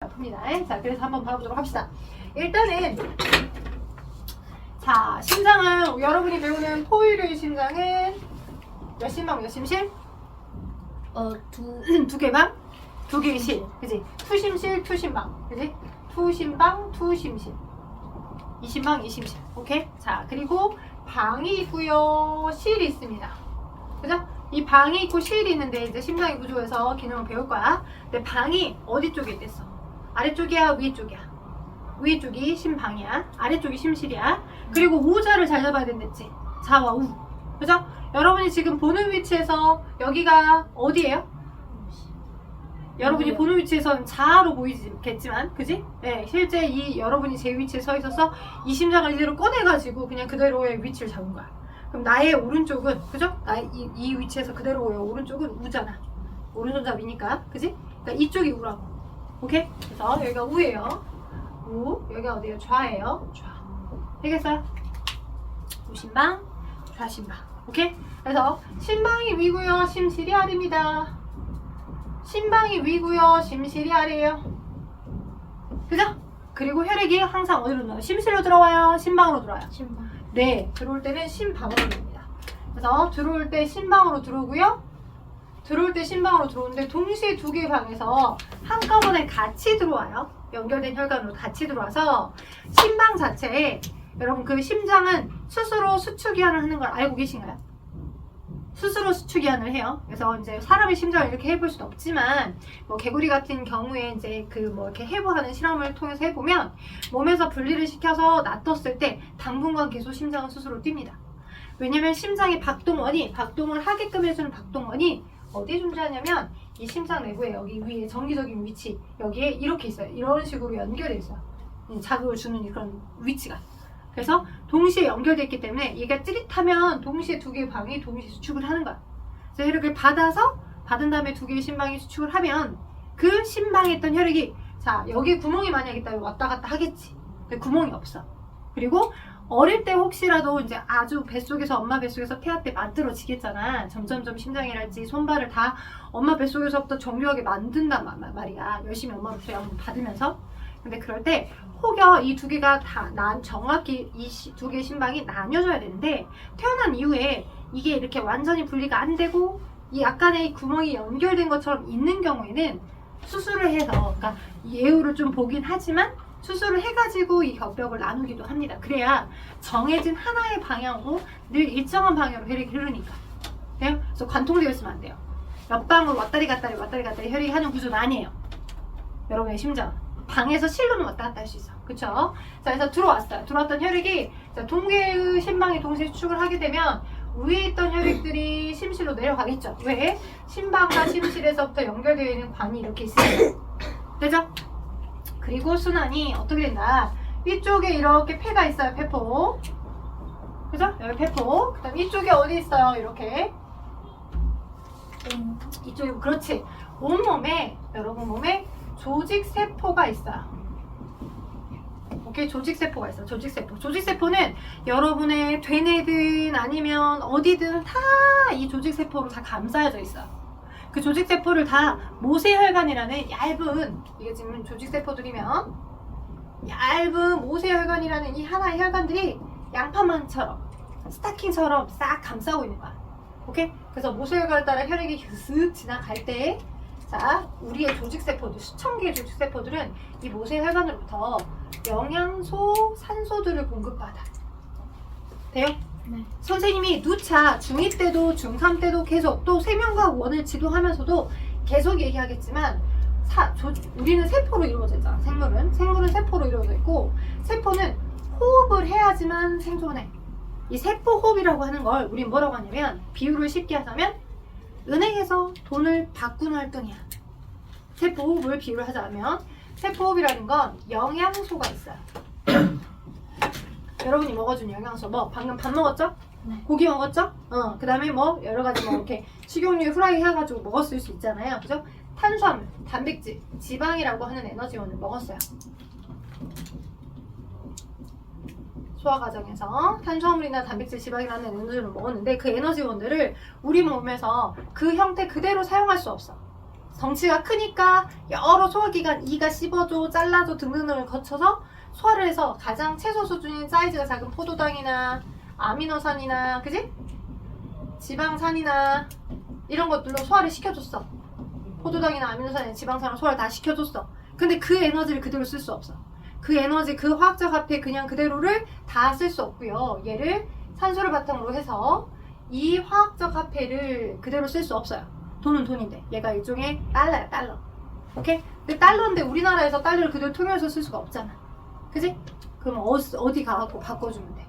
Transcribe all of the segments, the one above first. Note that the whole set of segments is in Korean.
풉니다. 자, 그래서 한번 봐보도록 합시다. 일단은 자, 심장은 여러분이 배우는 포유류 심장은 몇 심방 몇 심실? 두 개방? 두 개의 실, 그지? 투심실, 투심방, 그지? 투심방, 투심실, 이심방, 이심실. 오케이? 자, 그리고 방이 있고요, 실이 있습니다. 그죠? 이 방이 있고 실이 있는데 이제 심장의 구조에서 기능을 배울 거야. 근데 방이 어디 쪽에 있댔어? 아래쪽이야, 위쪽이야? 위쪽이 심방이야, 아래쪽이 심실이야. 그리고 우자를 잘 잡아야 된댔지. 자와 우. 그죠? 여러분이 지금 보는 위치에서 여기가 어디예요? 여러분이 보는 위치에서는 자아로 보이겠지만, 그지? 네, 실제 이 여러분이 제 위치에 서 있어서 이 심장을 이대로 꺼내가지고 그냥 그대로의 위치를 잡은 거야. 그럼 나의 오른쪽은, 그죠? 나의 이 위치에서 그대로의 오른쪽은 우잖아. 오른손잡이니까, 그지? 그러니까 이쪽이 우라고. 오케이? 그래서 여기가 우예요. 우. 여기가 어디예요? 좌예요. 좌. 되겠어요? 우심방, 좌심방. 오케이? 그래서 심방이 위고요, 심실이 아래입니다. 심방이 위고요, 심실이 아래예요. 그죠? 그리고 혈액이 항상 어디로 들어와요? 심실로 들어와요? 심방으로 들어와요? 심방. 네, 들어올 때는 심방으로 들어옵니다. 그래서 들어올 때 심방으로 들어오고요, 들어올 때 심방으로 들어오는데 동시에 두 개의 방에서 한꺼번에 같이 들어와요. 연결된 혈관으로 같이 들어와서 심방 자체에, 여러분 그 심장은 스스로 수축기환을 하는 걸 알고 계신가요? 스스로 수축기환을 해요. 그래서 이제 사람의 심장을 이렇게 해볼 수는 없지만, 뭐 개구리 같은 경우에 이제 그 뭐 이렇게 해부하는 실험을 통해서 해보면 몸에서 분리를 시켜서 놔뒀을 때 당분간 계속 심장은 스스로 뜁니다. 왜냐면 심장의 박동을 하게끔 해주는 박동원이 어디에 존재하냐면 이 심장 내부에 여기 위에 정기적인 위치, 여기에 이렇게 있어요. 이런 식으로 연결돼 있어요. 자극을 주는 그런 위치가. 그래서 동시에 연결되어 있기 때문에 얘가 찌릿하면 동시에 두 개의 방이 동시에 수축을 하는 거야. 그래서 혈액을 받은 다음에 두 개의 심방이 수축을 하면 그 심방에 있던 혈액이, 자, 여기 구멍이 만약 있다면 왔다 갔다 하겠지. 근데 구멍이 없어. 그리고 어릴 때 혹시라도 이제 아주 뱃속에서, 엄마 뱃속에서 태아 때 만들어지겠잖아. 점점점 심장이랄지 손발을 다 엄마 뱃속에서부터 정교하게 만든단 말이야. 열심히 엄마로부터 양분 받으면서. 근데 그럴 때 혹여 이 두 개가 다 정확히 이 두 개의 심방이 나뉘어져야 되는데, 태어난 이후에 이게 이렇게 완전히 분리가 안 되고 이 약간의 구멍이 연결된 것처럼 있는 경우에는 수술을 해서, 그러니까 예후를 좀 보긴 하지만 수술을 해가지고 이 겹벽을 나누기도 합니다. 그래야 정해진 하나의 방향으로 늘 일정한 방향으로 혈액이 흐르니까. 네? 그래서 관통되어 있으면 안 돼요. 옆 방으로 왔다리 갔다리 혈액이 하는 구조는 아니에요. 여러분의 심장 방에서 실로는 왔다 갔다 할 수 있어. 그쵸? 자, 그래서 들어왔어요. 들어왔던 혈액이, 자, 두 개의 심방이 동시에 수축을 하게 되면 위에 있던 혈액들이 심실로 내려가겠죠. 왜? 심방과 심실에서부터 연결되어 있는 관이 이렇게 있어요. 되죠? 그리고 순환이 어떻게 된다? 위쪽에 이렇게 폐가 있어요. 폐포. 그죠? 여기 폐포. 그 다음 이쪽에 어디 있어요? 이렇게. 이쪽에, 그렇지. 온몸에, 여러분 몸에 조직세포가 있어요. 오케이? 조직세포가 있어요. 조직세포. 조직세포는 여러분의 되뇌든 아니면 어디든 다 이 조직세포로 다 감싸여져 있어요. 그 조직세포를 다 모세혈관이라는 얇은, 이게 지금 조직세포들이면 얇은 모세혈관이라는 이 하나의 혈관들이 양파망처럼, 스타킹처럼 싹 감싸고 있는 거야. 오케이? 그래서 모세혈관을 따라 혈액이 슥 지나갈 때, 자, 우리의 조직세포들, 수천 개의 조직세포들은 이 모세혈관으로부터 영양소, 산소들을 공급받아. 돼요? 네. 선생님이 누차 중2 때도 중3 때도 계속, 또 세명과 원을 지도하면서도 계속 얘기하겠지만, 우리는 세포로 이루어져 있잖아. 생물은 세포로 이루어져 있고, 세포는 호흡을 해야지만 생존해. 이 세포 호흡이라고 하는 걸 우린 뭐라고 하냐면, 비유를 쉽게 하자면 은행에서 돈을 바꾸는 활동이야. 세포 호흡을 비유를 하자면, 세포 호흡이라는 건 영양소가 있어요. 여러분이 먹어준 영양소, 뭐 방금 밥 먹었죠? 네. 고기 먹었죠? 그 다음에 뭐 여러가지 뭐 이렇게 식용유에 후라이 해가지고 먹었을 수 있잖아요. 그죠? 탄수화물, 단백질, 지방이라고 하는 에너지원을 먹었어요. 소화 과정에서 탄수화물이나 단백질, 지방이라는 에너지원을 먹었는데, 그 에너지원들을 우리 몸에서 그 형태 그대로 사용할 수 없어. 덩치가 크니까 여러 소화기관, 이가 씹어줘, 잘라줘 등등등을 거쳐서 소화를 해서 가장 최소 수준인 사이즈가 작은 포도당이나 아미노산이나 그지? 지방산이나 이런 것들로 소화를 시켜줬어. 포도당이나 아미노산이나 지방산으로 소화를 다 시켜줬어. 근데 그 에너지를 그대로 쓸 수 없어. 그 에너지, 그 화학적 합해 그냥 그대로를 다 쓸 수 없고요. 얘를 산소를 바탕으로 해서 이 화학적 화폐를 그대로 쓸 수 없어요. 돈은 돈인데 얘가 일종의 달러야, 달러. 오케이? 근데 달러인데 우리나라에서 달러를 그대로 통일해서 쓸 수가 없잖아. 그지? 그럼 어디 가갖고 바꿔주면 돼?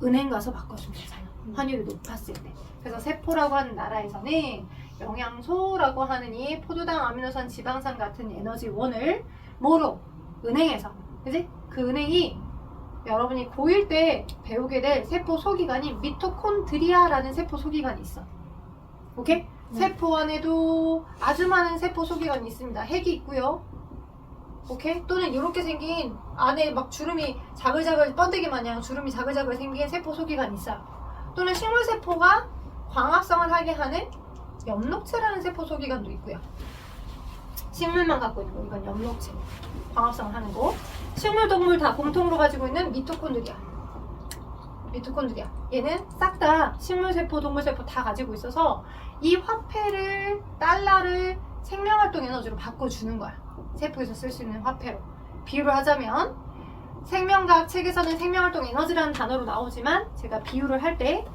은행 가서 바꿔주면 되잖아. 환율이 높았을 때. 그래서 세포라고 하는 나라에서는 영양소라고 하는 이 포도당, 아미노산, 지방산 같은 에너지원을 뭐로? 은행에서. 그지? 그 은행이 여러분이 고1 때 배우게 될 세포 소기관이 미토콘드리아라는 세포 소기관이 있어. 오케이? 세포 안에도 아주 많은 세포 소기관이 있습니다. 핵이 있고요. 오케이? 또는 이렇게 생긴 안에 막 주름이 자글자글 번데기 마냥 주름이 자글자글 생긴 세포 소기관이 있어요. 또는 식물 세포가 광합성을 하게 하는 엽록체라는 세포 소기관도 있고요. 식물만 갖고 있는 거 이건 엽록체. 광합성을 하는 거. 식물, 동물 다 공통으로 가지고 있는 미토콘드리아. 미토콘드리아. 얘는 싹 다 식물세포, 동물세포 다 가지고 있어서 이 화폐를, 달러를 생명활동 에너지로 바꿔주는 거야. 세포에서 쓸 수 있는 화폐로. 비유를 하자면 생명과학 책에서는 생명활동 에너지라는 단어로 나오지만 제가 비유를 할 때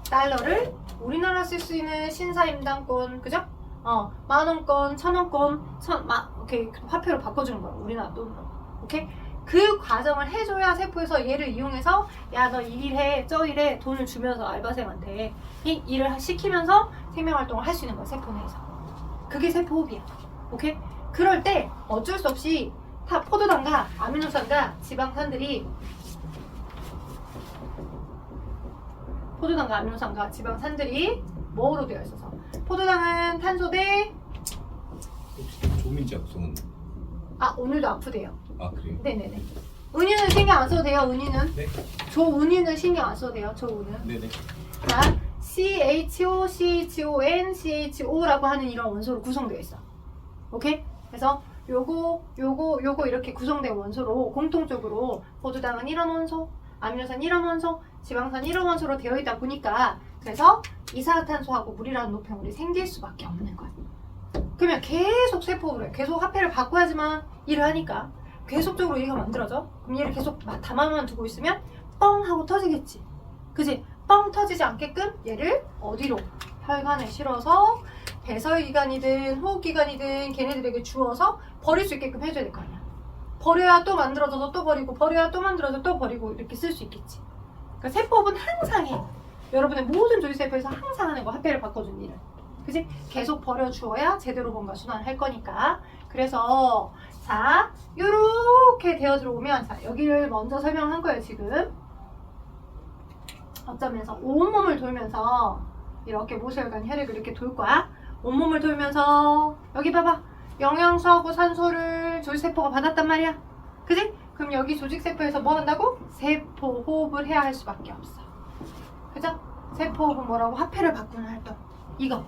달러를 우리나라 쓸 수 있는 신사임당권, 그죠? 10,000원권, 1,000원권, 오케이, 화폐로 바꿔주는 거야. 우리나라 돈으로. 오케이? 그 과정을 해줘야 세포에서 얘를 이용해서 야, 너 이 일해, 저 일해 돈을 주면서 알바생한테 이 일을 시키면서 생명활동을 할 수 있는 거야. 세포 내에서. 그게 세포호흡이야. 오케이? 그럴 때 어쩔 수 없이 다 포도당과 아미노산과 지방산들이 포도당과 아미노산과 지방산들이 뭐로 되어 있어서 포도당은 탄소 대 혹시 조민지 약속은? 오늘도 아프대요. 아 그래요? 네네네. 은유는 신경 안 써도 돼요. 은유는 네. 조은유는 신경 안 써도 돼요. 조은유. 네네. 자, CHO, CHON, CHO라고 하는 이런 원소로 구성되어 있어. 오케이? 그래서 요거 이렇게 구성된 원소로 공통적으로 포도당은 이런 원소, 아미노산 이런 원소, 지방산 이런 원소로 되어 있다 보니까 그래서 이산화탄소하고 물이라는 노폐물이 생길 수밖에 없는 거야. 그러면 계속 세포를 계속 화폐를 바꿔야지만 일을 하니까 계속적으로 얘가 만들어져. 그럼 얘를 계속 담아만 두고 있으면 뻥 하고 터지겠지. 그지? 뻥 터지지 않게끔 얘를 어디로? 혈관에 실어서 배설기관이든 호흡기관이든 걔네들에게 주어서 버릴 수 있게끔 해줘야 될 거 아니야. 버려야 또 만들어져서 또 버리고 버려야 또 만들어져 또 버리고 이렇게 쓸 수 있겠지. 그러니까 세포업은 항상 해. 여러분의 모든 조직세포에서 항상 하는 거 화폐를 바꿔준 일을. 그치? 계속 버려주어야 제대로 뭔가 순환을 할 거니까. 그래서 자 요렇게 되어 들어오면 자 여기를 먼저 설명한 거예요 지금. 어쩌면서 온몸을 돌면서 이렇게 모세혈관 혈액을 이렇게 돌 거야. 온몸을 돌면서 여기 봐봐. 영양소하고 산소를 조직세포가 받았단 말이야. 그치? 그럼 여기 조직세포에서 뭐 한다고? 세포 호흡을 해야 할 수밖에 없어. 그죠? 세포 호흡은 뭐라고? 화폐를 바꾸는 활동. 이거.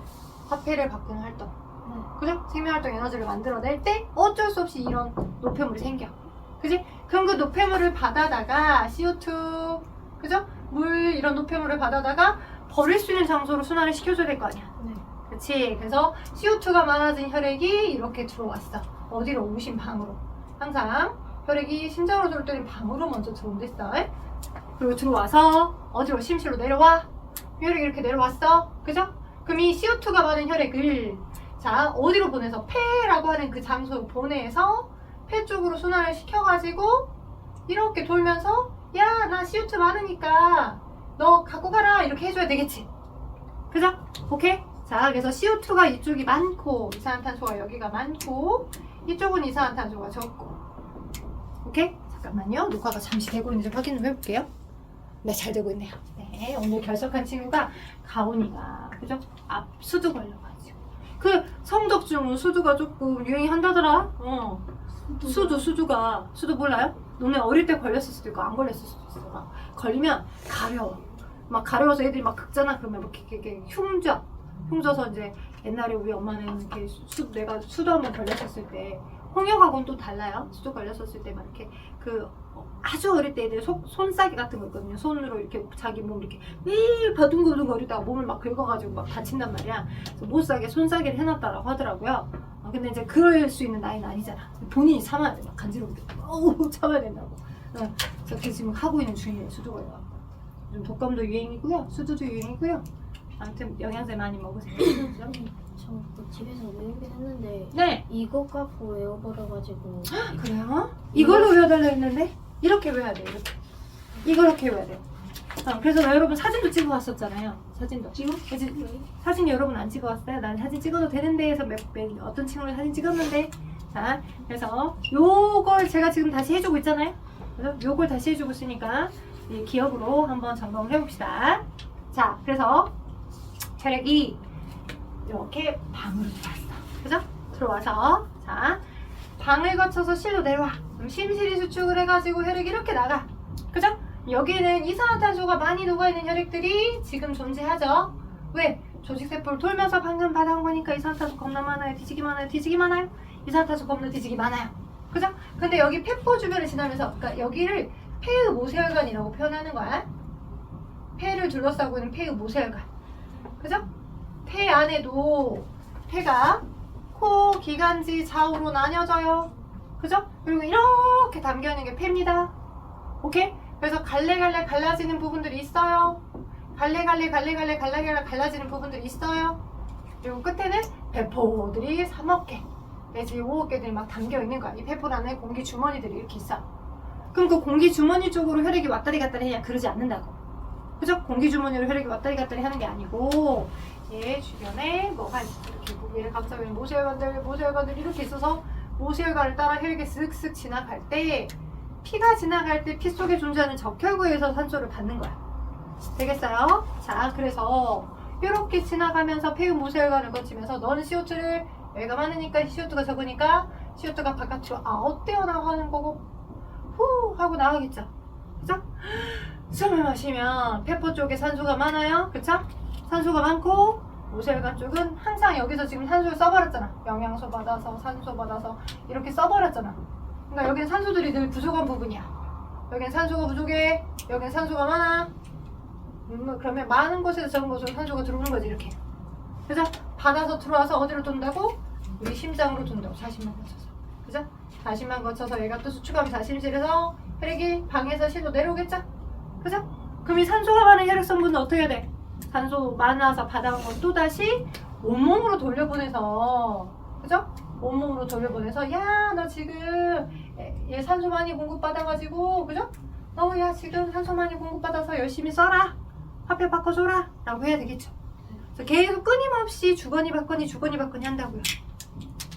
화폐를 바꾸는 활동. 그죠? 생명활동 에너지를 만들어낼 때 어쩔 수 없이 이런 노폐물이 생겨. 그지? 그럼 그 노폐물을 받아다가 CO2, 그죠? 물 이런 노폐물을 받아다가 버릴 수 있는 장소로 순환을 시켜줘야 될 거 아니야. 그치? 그래서 CO2가 많아진 혈액이 이렇게 들어왔어. 어디로? 우심방으로. 항상 혈액이 심장으로 들어올 때는 방으로 먼저 들어온댔어. 그리고 들어와서 어디로? 심실로 내려와. 혈액이 이렇게 내려왔어. 그죠? 그럼 이 CO2가 많은 혈액을 자 어디로 보내서 폐라고 하는 그 장소로 보내서 폐 쪽으로 순환을 시켜가지고 이렇게 돌면서 야 나 CO2 많으니까 너 갖고 가라 이렇게 해줘야 되겠지. 그죠? 오케이? 자 그래서 CO2가 이쪽이 많고 이산화탄소가 여기가 많고 이쪽은 이산화탄소가 적고. 오케이? 잠깐만요. 녹화가 잠시 되고 있는지 확인 좀 해볼게요. 네, 잘 되고 있네요. 네, 오늘 결석한 친구가 가온이가 그죠? 앞 수두 걸려가지고 그 성적중 수두가 조금 유행한다더라. 수두가 수두 몰라요? 너네 어릴 때 걸렸을 수도 있고 안 걸렸을 수도 있어. 막 걸리면 가려워. 막 가려워서 애들이 막 긁잖아. 그러면 막 이렇게 흉져서 이제 옛날에 우리 엄마는 이렇게 내가 수도 한번 걸렸었을 때 홍역하고는 또 달라요. 수도 걸렸었을 때 막 이렇게 아주 어릴 때 애들 손싸개 같은 거 있거든요. 손으로 이렇게 자기 몸 이렇게 매일 버둥버둥거리다가 몸을 막 긁어가지고 막 다친단 말이야. 그래서 못 싸게 손싸개를 해놨다라고 하더라고요. 근데 이제 그럴 수 있는 나이는 아니잖아. 본인이 참아야 돼. 막 간지럽게. 참아야 된다고. 그래서 지금 하고 있는 중이에요. 수도 걸려갖고. 요즘 독감도 유행이고요. 수두도 유행이고요. 아무튼 영양제 많이 먹으세요. 저 집에서 외우긴 했는데 네. 이거 갖고 외워버려가지고. 그래요? 이걸로 외워달라 했는데 이렇게 외워야 돼요. 이렇게 외워야 돼요. 그래서 여러분 사진도 찍어 왔었잖아요. 사진도. 사진 여러분 안 찍어 왔어요? 난 사진 찍어도 되는데 해서 어떤 친구를 사진 찍었는데. 자, 그래서 요걸 제가 지금 다시 해주고 있잖아요. 그래서 요걸 다시 해주고 있으니까 이 기억으로 한번 점검을 해봅시다. 자, 그래서 혈액이 이렇게 방으로 들어왔어. 그죠? 들어와서 자, 방을 거쳐서 실로 내려와. 그럼 심실이 수축을 해가지고 혈액이 이렇게 나가. 그죠? 여기에는 이산화탄소가 많이 녹아있는 혈액들이 지금 존재하죠. 왜? 조직세포를 돌면서 방금 받아온 거니까 이산화탄소 겁나 많아요. 뒤지기 많아요. 뒤지기 많아요. 이산화탄소 겁나 뒤지기 많아요. 그죠? 근데 여기 폐포 주변을 지나면서, 그러니까 여기를 폐의 모세혈관이라고 표현하는 거야. 폐를 둘러싸고 있는 폐의 모세혈관. 그죠? 폐 안에도 폐가 코, 기관지, 좌우로 나뉘어져요. 그죠? 그리고 이렇게 담겨있는 게 폐입니다. 오케이? 그래서 갈래갈래 갈라지는 부분들이 있어요. 갈래갈래 갈라지는 부분들이 있어요. 그리고 끝에는 배포들이 3억 개 내지 5억 개들이 막 담겨있는 거야. 이 배포 안에 공기 주머니들이 이렇게 있어. 그럼 그 공기 주머니 쪽으로 혈액이 왔다리 갔다리 해야 그러지 않는다고. 그죠? 공기 주머니로 혈액이 왔다리 갔다리 하는 게 아니고 얘 주변에 뭐가 이렇게 얘를 각자 있는 모세혈관들 이렇게 있어서 모세혈관을 따라 혈액이 쓱쓱 지나갈 때 피가 지나갈 때 피 속에 존재하는 적혈구에서 산소를 받는 거야. 되겠어요? 자, 그래서 이렇게 지나가면서 폐의 모세혈관을 거치면서 너는 CO2를 여기가 많으니까 CO2가 적으니까 CO2가 바깥으로 아웃되어 나가는 거고 후 하고 나가겠죠. 그죠? 숨을 마시면 폐포 쪽에 산소가 많아요. 그쵸? 산소가 많고 모세혈관 쪽은 항상 여기서 지금 산소를 써버렸잖아. 영양소 받아서 산소 받아서 이렇게 써버렸잖아. 그러니까 여기는 산소들이 늘 부족한 부분이야. 여기는 산소가 부족해. 여기는 산소가 많아. 그러면 많은 곳에서 적은 곳으로 산소가 들어오는 거지 이렇게. 그래서 받아서 들어와서 어디로 돈다고? 우리 심장으로 돈다고. 자신만 거쳐서. 그죠? 자신만 거쳐서 얘가 또 수축하면 자심실에서 혈액이 방에서 실로 내려오겠죠? 그죠? 그럼 이 산소가 많은 혈액성분은 어떻게 해야 돼? 산소 많아서 받아온 건 또다시 온몸으로 돌려보내서, 그죠? 온몸으로 돌려보내서 야 너 지금 얘 산소 많이 공급받아가지고, 그죠? 야 지금 산소 많이 공급받아서 열심히 써라, 화폐 바꿔줘라 라고 해야 되겠죠. 그래서 계속 끊임없이 주거니 받거니 한다고요.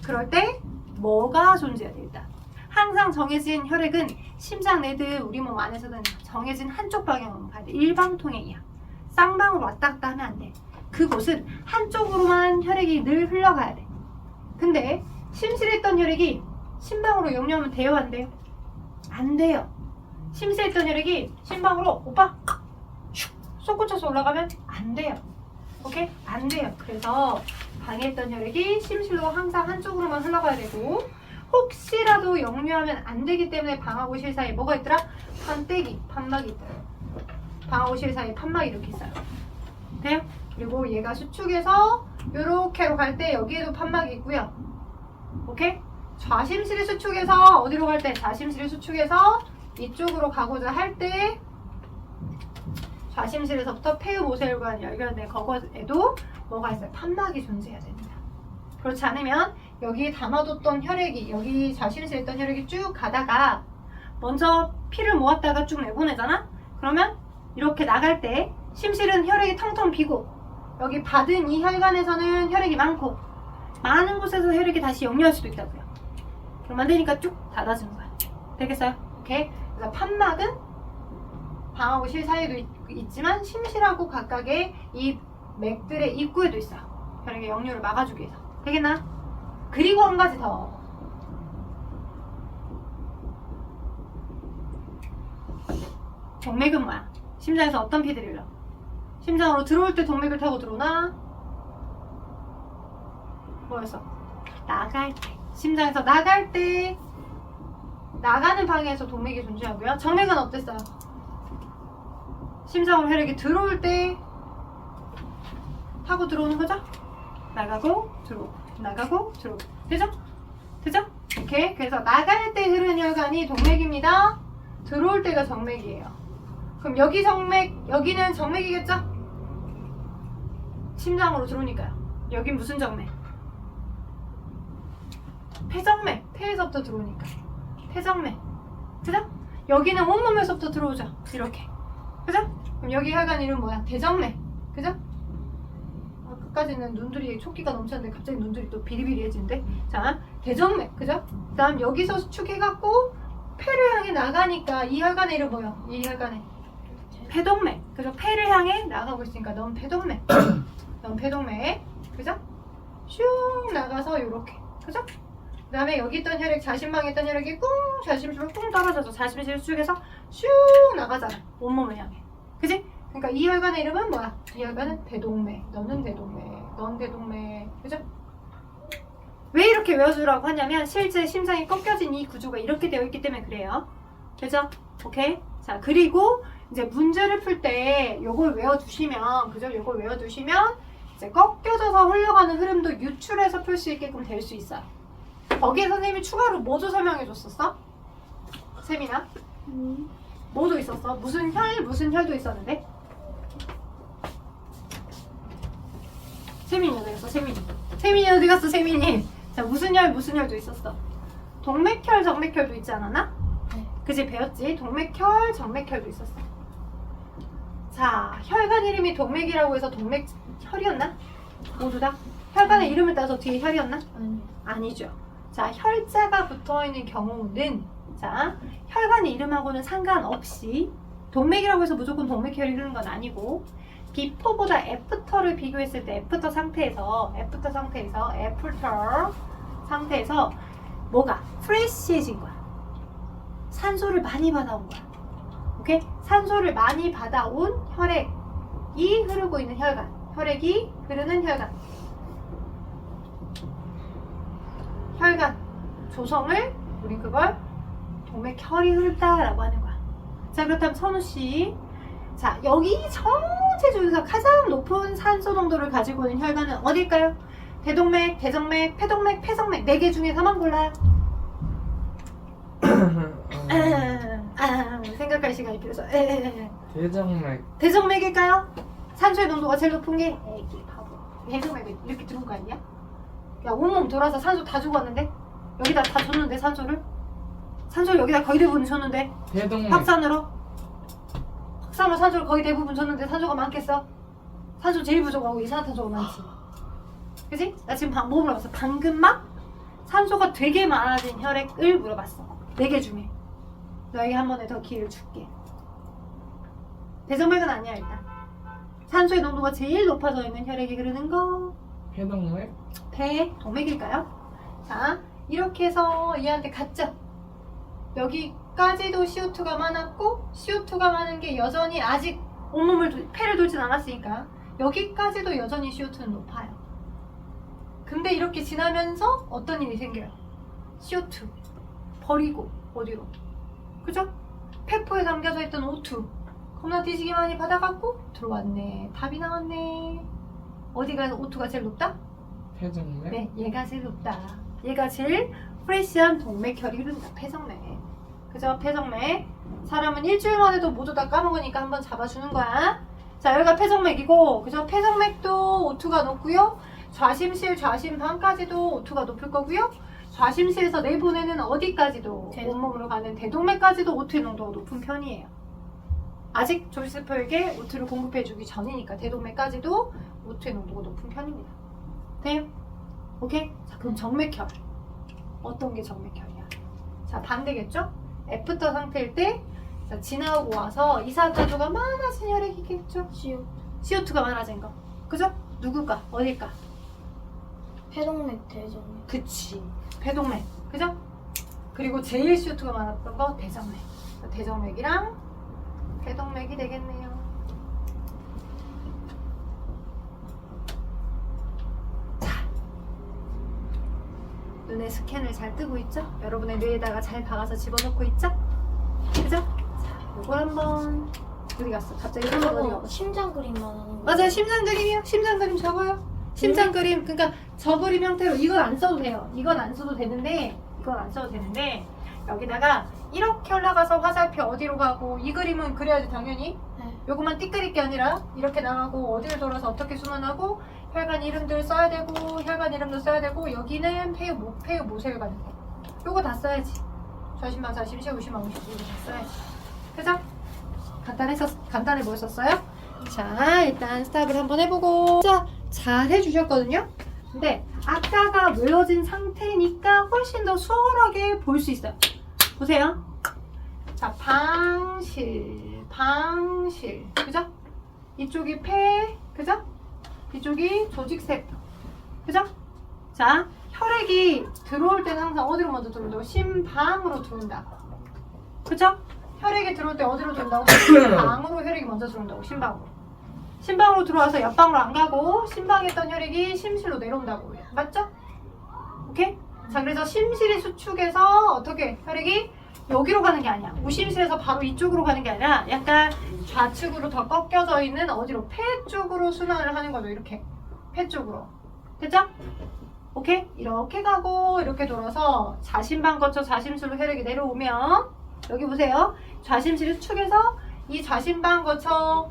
그럴 때 뭐가 존재해야 돼? 일단 항상 정해진 혈액은 심장 내듯 우리 몸 안에서는 정해진 한쪽 방향으로 가야 돼. 일방통행이야. 쌍방으로 왔다 갔다 하면 안 돼. 그곳은 한쪽으로만 혈액이 늘 흘러가야 돼. 근데 심실에 있던 혈액이 심방으로 역류하면 돼요? 안 돼요? 안 돼요. 심실에 있던 혈액이 심방으로 오빠 솟구쳐서 올라가면 안 돼요. 오케이? 안 돼요. 그래서 방에 있던 혈액이 심실로 항상 한쪽으로만 흘러가야 되고, 혹시라도 역류하면 안 되기 때문에 방하고 실 사이에 뭐가 있더라? 판막이 있더라. 방하고 실 사이에 판막이 이렇게 있어요. 돼요? 그리고 얘가 수축해서 요렇게로 갈 때 여기에도 판막이 있고요. 오케이? 좌심실이 수축해서 어디로 갈 때? 좌심실이 수축해서 이쪽으로 가고자 할 때 좌심실에서부터 폐의 모세혈관 연결된 거기에도 뭐가 있어요? 판막이 존재해야 됩니다. 그렇지 않으면 여기 담아뒀던 혈액이, 여기 좌심실에 있던 혈액이 쭉 가다가 먼저 피를 모았다가 쭉 내보내잖아? 그러면 이렇게 나갈 때 심실은 혈액이 텅텅 비고 여기 받은 이 혈관에서는 혈액이 많고 많은 곳에서 혈액이 다시 역류할 수도 있다고요. 그럼 안 되니까 쭉 닫아주는 거야. 되겠어요? 오케이? 그래서 판막은 방하고 실 사이에도 있지만 심실하고 각각의 이 맥들의 입구에도 있어요. 혈액의 역류를 막아주기 위해서. 되겠나? 그리고 한 가지 더. 동맥은 뭐야? 심장에서 어떤 피들이 흘러? 심장으로 들어올 때 동맥을 타고 들어오나? 뭐였어? 나갈 때. 심장에서 나갈 때 나가는 방향에서 동맥이 존재하고요. 정맥은 어땠어요? 심장으로 혈액이 들어올 때 타고 들어오는 거죠? 나가고 들어오고 나가고 들어오고 되죠? 되죠? 오케이. 그래서 나갈 때 흐르는 혈관이 동맥입니다. 들어올 때가 정맥이에요. 그럼 여기 정맥, 여기는 정맥이겠죠? 심장으로 들어오니까요. 여긴 무슨 정맥? 폐정맥. 폐에서부터 들어오니까 폐정맥. 그죠? 여기는 온몸에서부터 들어오죠. 이렇게. 그죠? 그럼 여기 혈관 이름 뭐야? 대정맥. 그죠? 끝까지는 눈들이 촉기가 넘쳤는데 갑자기 눈들이 또 비리비리해지는데. 자, 대정맥. 그죠? 그 다음 여기서 축해갖고 폐를 향해 나가니까 이 혈관의 이름 뭐야? 이 혈관의 폐동맥. 그죠? 폐를 향해 나가고 있으니까 넌 폐동맥. 넌 폐동맥. 그죠? 슝 나가서 요렇게. 그죠? 그 다음에 여기 있던 혈액, 자심방에 있던 혈액이 꿍 자심실로 꿍 떨어져서 자심실 쪽에서 슝 나가잖아. 온몸을 향해. 그지? 그러니까 이 혈관의 이름은 뭐야? 이 혈관은 대동맥. 너는 대동맥. 넌 대동맥. 그죠? 왜 이렇게 외워주라고 하냐면 실제 심장이 꺾여진 이 구조가 이렇게 되어 있기 때문에 그래요. 그죠? 오케이? 자, 그리고 이제 문제를 풀 때 요걸 외워두시면, 그죠? 요걸 외워두시면 이제 꺾여져서 흘러가는 흐름도 유출해서 풀 수 있게끔 될 수 있어요. 거기에 선생님이 추가로 뭐도 설명해 줬었어? 세민아? 뭐도 있었어? 무슨 혈도 있었는데? 세민이 어디 갔어? 세민이 어디 갔어? 세민이. 자, 무슨 혈도 있었어? 동맥혈, 정맥혈도 있지 않았나? 네. 그지? 배웠지? 동맥혈, 정맥혈도 있었어. 자, 혈관 이름이 동맥이라고 해서 동맥혈이었나? 모두 다? 혈관의 이름을 따서 뒤에 혈이었나? 아니요. 아니죠. 자, 혈자가 붙어있는 경우는, 자, 혈관의 이름하고는 상관없이 동맥이라고 해서 무조건 동맥혈이 흐르는 건 아니고, 비포보다 애프터를 비교했을 때 애프터 상태에서 뭐가 프레시해진 거야. 산소를 많이 받아온 거야. 오케이? 산소를 많이 받아온 혈액이 흐르고 있는 혈관. 혈액이 흐르는 혈관. 혈관 조성을 우리 그걸 동맥혈이 흐른다라고 하는 거야. 자, 그렇다면 선우씨, 자, 여기 전체 중에서 가장 높은 산소 농도를 가지고 있는 혈관은 어딜까요? 대동맥, 대정맥, 폐동맥, 폐성맥 4개 중에서만 골라요. 생각할 시간이 필요해서. 대정맥. 대정맥일까요? 산소의 농도가 제일 높은 게 애기 바보. 대정맥이 이렇게 들어온 거 아니야? 야, 온몸 돌아서 산소 다 주고 왔는데? 여기다 다 줬는데 산소를 여기다 거의 대부분 줬는데? 대동맥. 확산으로 산소를 거의 대부분 줬는데 산소가 많겠어? 산소 제일 부족하고 이산화탄소가 많지. 그치? 나 지금 뭐 물어봤어? 방금 막 산소가 되게 많아진 혈액을 물어봤어. 4개 중에 너에게 한 번에 더 기회를 줄게. 대정맥은 아니야. 일단 산소의 농도가 제일 높아져 있는 혈액이 흐르는 거 폐동맥. 동맥일까요? 자, 이렇게 해서 얘한테 갔죠? 여기까지도 CO2가 많았고, CO2가 많은 게 여전히 아직 온몸을 폐를 돌진 않았으니까 여기까지도 여전히 CO2는 높아요. 근데 이렇게 지나면서 어떤 일이 생겨요? CO2 버리고 어디로? 그죠? 폐포에 담겨져 있던 O2 겁나 뒤지게 많이 받아갖고 들어왔네. 답이 나왔네. 어디가 O2가 제일 높다? 폐정맥. 네, 얘가 제일 높다. 얘가 제일 프레시한 동맥혈이 흐른다. 폐정맥. 그죠? 폐정맥. 사람은 일주일만 해도 모두 다 까먹으니까 한번 잡아주는 거야. 자, 여기가 폐정맥이고, 그죠? 폐정맥도 O2가 높고요. 좌심실, 좌심방까지도 O2가 높을 거고요. 좌심실에서 내보내는 어디까지도, 온몸으로 가는 대동맥까지도 O2의 농도가 높은 편이에요. 아직 조지스퍼에게 O2를 공급해주기 전이니까 대동맥까지도 O2의 농도가 높은 편입니다. 돼요? 오케이? 자, 그럼 정맥혈. 어떤 게 정맥혈이야? 자, 반대겠죠? 애프터 상태일 때, 자, 지나오고 와서 이산화탄소가 많아진 혈액이겠죠? CO2가 많아진 거. 그죠? 누굴까? 어딜까? 폐동맥, 대정맥. 그치. 폐동맥. 그죠? 그리고 제일 CO2가 많았던 거 대정맥. 대정맥이랑 폐동맥이 되겠네요. 눈에 스캔을 잘 뜨고 있죠? 여러분의 뇌에다가 잘 박아서 집어넣고 있죠? 그죠? 자, 요걸 한번 어디 갔어? 갑자기 손을 어디 저거 갔어? 심장 그림만 하는 거. 맞아요. 심장 그림이요. 심장 그림 적어요. 심장 그림. 그러니까 저 그림 형태로 이건 안 써도 돼요. 이건 안 써도 되는데 여기다가 이렇게 올라가서 화살표 어디로 가고 이 그림은 그려야지 당연히. 네. 요것만 띠 그릴 게 아니라 이렇게 나가고 어디를 돌아서 어떻게 순환하고 혈관 이름들 써야 되고 혈관 이름도 써야 되고 여기는 폐유 모세혈관인 거. 요거 다 써야지. 좌심방, 좌심실, 우심방, 우심실 이거 다 써야지. 그죠? 간단해 보였었어요? 자, 일단 스탑을 한번 해보고. 자, 잘 해주셨거든요? 근데 아까가 외워진 상태니까 훨씬 더 수월하게 볼 수 있어요. 보세요. 자, 방실. 그죠? 이쪽이 폐, 그죠? 이쪽이 조직세포. 그죠? 자, 혈액이 들어올 때는 항상 어디로 먼저 들어온다고? 심방으로 들어온다. 그죠? 혈액이 들어올 때 어디로 들어온다고? 심방으로 혈액이 먼저 들어온다고. 심방으로 들어와서 옆방으로 안 가고 심방에 있던 혈액이 심실로 내려온다고. 맞죠? 오케이? 자, 그래서 심실이 수축해서 어떻게 혈액이 여기로 가는 게 아니야. 우심실에서 바로 이쪽으로 가는 게 아니라 약간 좌측으로 더 꺾여져 있는 어디로? 폐 쪽으로 순환을 하는 거죠. 이렇게. 폐 쪽으로. 됐죠? 오케이? 이렇게 가고 이렇게 돌아서 좌심방 거쳐 좌심실로 혈액이 내려오면 여기 보세요. 좌심실이 수축해서 이 좌심방 거쳐서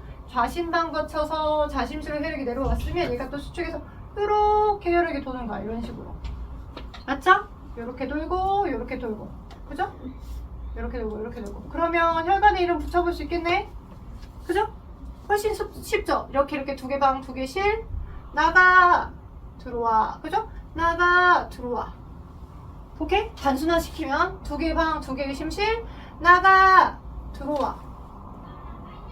좌심실로 혈액이 내려왔으면 얘가 또 수축해서 이렇게 혈액이 도는 거야. 이런 식으로. 맞죠? 이렇게 돌고 이렇게 돌고. 그죠? 이렇게 돌고 이렇게 돌고. 그러면 혈관에 이름 붙여볼 수 있겠네? 그죠? 훨씬 쉽죠? 이렇게 두 개 방, 두 개 실. 나가 들어와. 그죠? 나가 들어와. 오케이? 단순화시키면 두 개 방, 두 개 심실. 나가 들어와.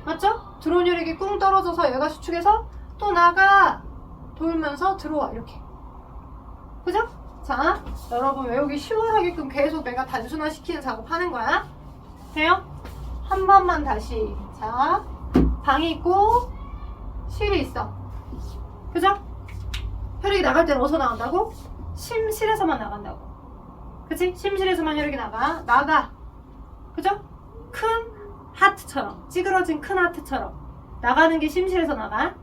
맞죠? 들어온 혈액이 꿍 떨어져서 얘가 수축해서 또 나가 돌면서 들어와. 이렇게. 그죠? 자, 여러분 외우기 쉬워하게끔 계속 내가 단순화시키는 작업하는 거야. 돼요? 한 번만 다시. 자, 방이 있고 실이 있어. 그죠? 혈액이 나갈 때는 어디서 나간다고? 심실에서만 나간다고. 그치? 심실에서만 혈액이 나가. 그죠? 큰 하트처럼, 찌그러진 큰 하트처럼 나가는 게 심실에서 나가.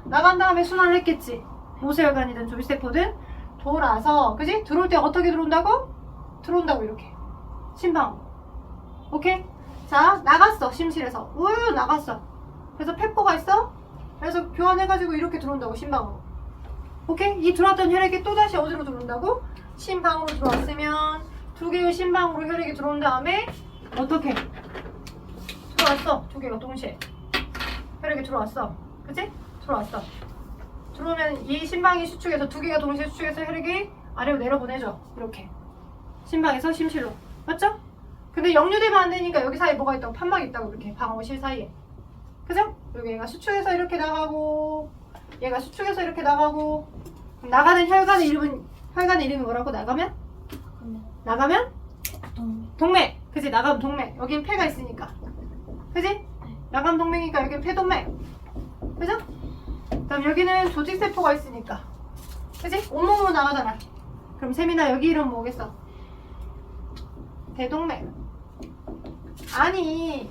나간 다음에 순환을 했겠지. 모세혈관이든 조직세포든 돌아서, 그지? 들어올 때 어떻게 들어온다고? 들어온다고. 이렇게 심방으로. 오케이? 자, 나갔어. 심실에서 나갔어. 그래서 폐포가 있어. 그래서 교환해가지고 이렇게 들어온다고. 심방으로. 오케이? 이 들어왔던 혈액이 또다시 어디로 들어온다고? 심방으로 들어왔으면 두 개의 심방으로 혈액이 들어온 다음에 어떻게? 들어왔어. 두 개가 동시에 혈액이 들어왔어. 그치? 들어오면 이 심방이 수축해서 두 개가 동시에 수축해서 혈액이 아래로 내려보내죠. 이렇게 심방에서 심실로. 맞죠? 근데 역류되면 안 되니까 여기 사이에 뭐가 있다고? 판막이 있다고. 이렇게 방하고 실 사이에. 그죠? 여기 얘가 수축해서 이렇게 나가고 얘가 수축해서 이렇게 나가고. 그럼 나가는 혈관의 이름이 뭐라고? 나가면? 동맥. 그치? 나가면 동맥. 여긴 폐가 있으니까. 그치? 나가면 동맥이니까 여긴 폐동맥. 그죠? 그럼 여기는 조직세포가 있으니까. 그치? 온몸으로 나가잖아. 그럼 세민아 여기 이름 뭐겠어? 대동맥. 아니,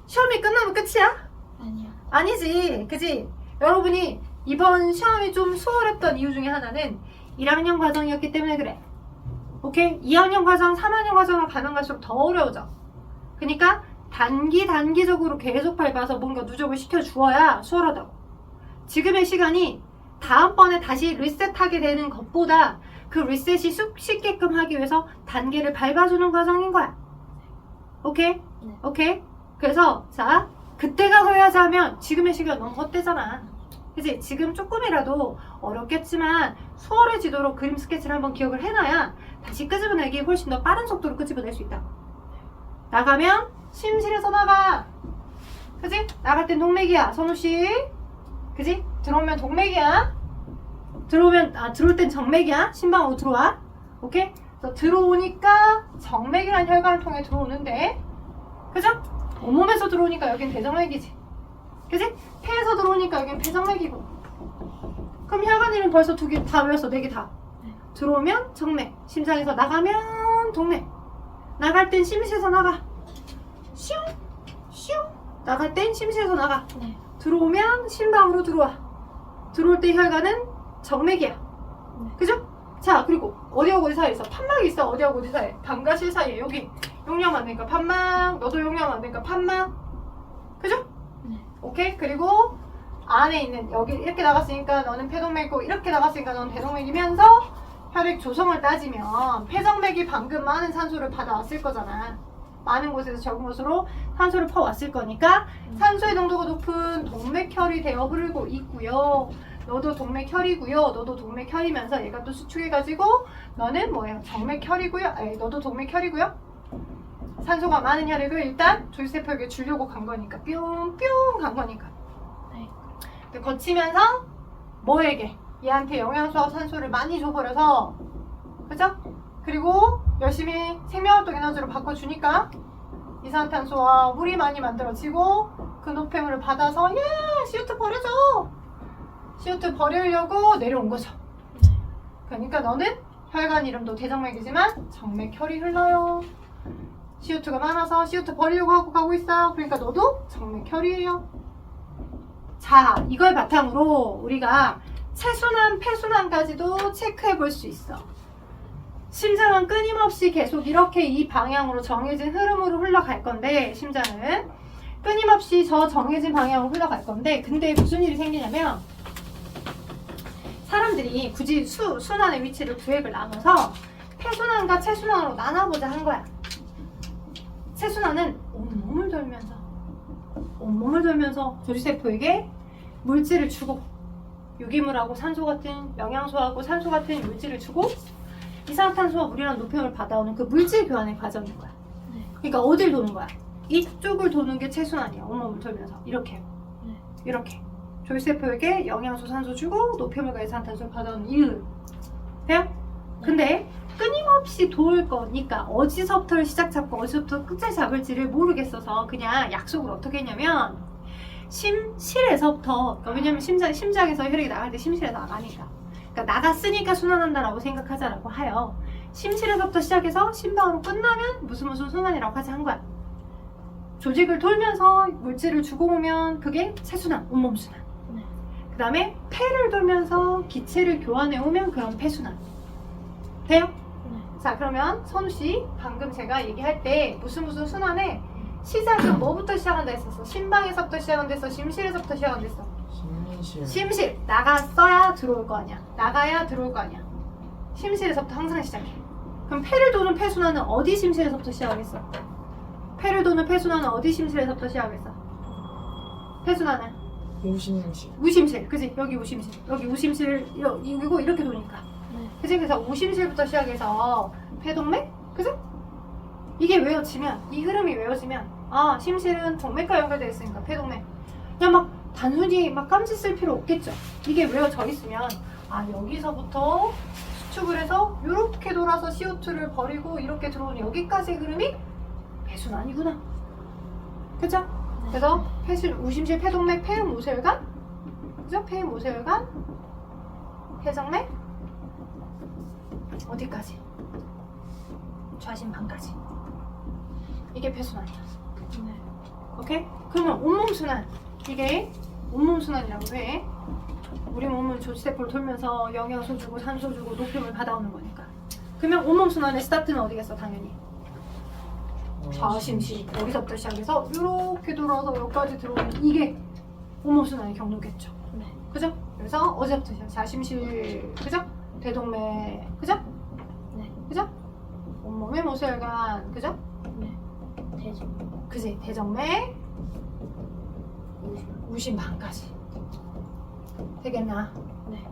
시험이 끝나면 끝이야? 아니요. 아니지. 그치? 여러분이 이번 시험이 좀 수월했던 이유 중에 하나는 1학년 과정이었기 때문에 그래. 오케이? 2학년 과정, 3학년 과정을 가면 갈수록 더 어려워져. 그러니까 단기적으로 계속 밟아서 뭔가 누적을 시켜주어야 수월하다고. 지금의 시간이 다음번에 다시 리셋하게 되는 것보다 그 리셋이 쉽게끔 하기 위해서 단계를 밟아주는 과정인 거야. 오케이? 네. 오케이? 그래서 자, 그때가 해야지 하면 지금의 시간 너무 헛되잖아. 그치? 지금 조금이라도 어렵겠지만 수월해지도록 그림 스케치를 한번 기억을 해놔야 다시 끄집어내기 훨씬 더 빠른 속도로 끄집어낼 수 있다. 나가면 심실에서 나가. 그치? 나갈 땐 동맥이야. 선우씨. 그치? 들어오면 동맥이야. 들어올 땐 정맥이야. 심방으로 들어와. 오케이? 그래서 들어오니까 정맥이란 혈관을 통해 들어오는데, 그죠? 온몸에서 들어오니까 여긴 대정맥이지. 그치? 폐에서 들어오니까 여긴 폐정맥이고. 그럼 혈관 이름 벌써 2개 다 외웠어. 4개 다. 들어오면 정맥. 심장에서 나가면 동맥. 나갈 땐 심실에서 나가. 슝, 슝. 나갈 땐 심실에서 나가. 네. 들어오면 심방으로 들어와. 들어올 때 혈관은 정맥이야. 그죠? 자, 그리고 어디하고 어디 사이에 있어? 판막이 있어. 어디하고 어디 사이에? 방과 실 사이에. 여기 용량 많으니까 판막. 너도 용량 많으니까 판막. 그죠? 네. 오케이? 그리고 안에 있는 여기 이렇게 나갔으니까 너는 폐동맥이고 이렇게 나갔으니까 너는 대동맥이면서 혈액 조성을 따지면 폐정맥이 방금 많은 산소를 받아왔을 거잖아. 많은 곳에서 적은 곳으로 산소를 퍼왔을 거니까 산소의 농도가 높은 동맥혈이 되어 흐르고 있고요. 너도 동맥혈이고요. 너도 동맥혈이면서 얘가 또 수축해가지고 너는 뭐예요? 정맥혈이고요. 아니, 너도 동맥혈이고요. 산소가 많은 혈액을 일단 조직세포에게 주려고 간 거니까 뿅뿅 간 거니까. 네. 근데 거치면서 뭐에게? 얘한테 영양소와 산소를 많이 줘버려서 그죠? 그리고 열심히 생명활동 에너지로 바꿔주니까 이산탄소와 물이 많이 만들어지고 그 노폐물을 받아서 야 CO2 버려줘! CO2 버리려고 내려온 거죠. 그러니까 너는 혈관 이름도 대정맥이지만 정맥혈이 흘러요. CO2가 많아서 CO2 버리려고 하고 가고 있어요. 그러니까 너도 정맥혈이에요. 자, 이걸 바탕으로 우리가 체순환, 폐순환까지도 체크해 볼 수 있어. 심장은 끊임없이 계속 이렇게 이 방향으로 정해진 흐름으로 흘러갈 건데, 심장은 끊임없이 저 정해진 방향으로 흘러갈 건데, 근데 무슨 일이 생기냐면 사람들이 굳이 순환의 위치를 구획을 나눠서 폐순환과 체순환으로 나눠보자 한 거야. 체순환은 온몸을 돌면서 조직세포에게 물질을 주고 유기물하고 산소 같은 영양소하고 산소 같은 물질을 주고 이산화탄소와 물이라는 노폐물을 받아오는 그 물질 교환의 과정인 거야. 네. 그러니까 어딜 도는 거야? 이쪽을 도는 게 체순환이야. 온몸을 돌면서 이렇게 네. 이렇게 조직세포에게 영양소 산소 주고 노폐물과 이산화탄소를 받아오는 이 흐름 돼요? 근데 끊임없이 도울 거니까 어디서부터 시작 잡고 어디서부터 끝을 잡을지를 모르겠어서 그냥 약속을 어떻게 했냐면 심실에서부터, 그러니까 왜냐면 심장에서 혈액이 나갈 때 심실에서 나가니까, 그러니까 나갔으니까 순환한다라고 생각하자라고 하여 심실에서부터 시작해서 심방으로 끝나면 무슨 순환이라고 하자 한 거야. 조직을 돌면서 물질을 주고 오면 그게 체순환, 온몸 순환. 네. 그 다음에 폐를 돌면서 기체를 교환해 오면 그런 폐순환. 돼요? 네. 자, 그러면 선우씨 방금 제가 얘기할 때 무슨 순환에 시작은 뭐부터 시작한다 했었어? 심방에서부터 시작한다 했어? 심실에서부터 시작한다 했어? 심실. 심실. 나갔어야 들어올 거 아니야. 나가야 들어올 거 아니야. 심실에서부터 항상 시작해. 그럼 폐를 도는 폐순환은 어디 심실에서부터 시작하겠어? 폐를 도는 폐순환은 어디 심실에서부터 시작하겠어? 폐순환은 우심실. 우심실. 그지? 여기 우심실. 여기 우심실 이거 이렇게 도니까. 네. 그치? 그래서 우심실부터 시작해서 폐동맥? 그치? 이게 외워지면, 이 흐름이 외워지면, 아, 심실은 동맥과 연결되어 있으니까 폐동맥. 그냥 막 단순히 막 깜지 쓸 필요 없겠죠. 이게 외워져 있으면, 아, 여기서부터 수축을 해서 이렇게 돌아서 CO2를 버리고 이렇게 들어오는 여기까지의 흐름이 폐순환이구나. 그죠? 그래서 우심실, 폐동맥, 폐음모세혈관, 그죠? 폐음모세혈관, 폐정맥, 어디까지? 좌심방까지. 이게 폐순환이야. 네. 오케이? 그러면 온몸순환. 이게 온몸순환이라고 해. 우리 몸은 조직세포를 돌면서 영양소 주고 산소 주고 노폐물 받아오는 거니까. 그러면 온몸순환의 스타트는 어디겠어? 당연히 좌심실. 여기서부터 시작해서 이렇게 돌아서 여기까지 들어오는 이게 온몸순환의 경로겠죠. 네. 그죠? 그래서 어디서부터 시작? 좌심실. 그죠? 대동맥. 그죠? 네. 그죠? 온몸의 모세혈관. 그죠? 네. 대정. 그지? 대정맥, 우심방까지. 되겠나? 네.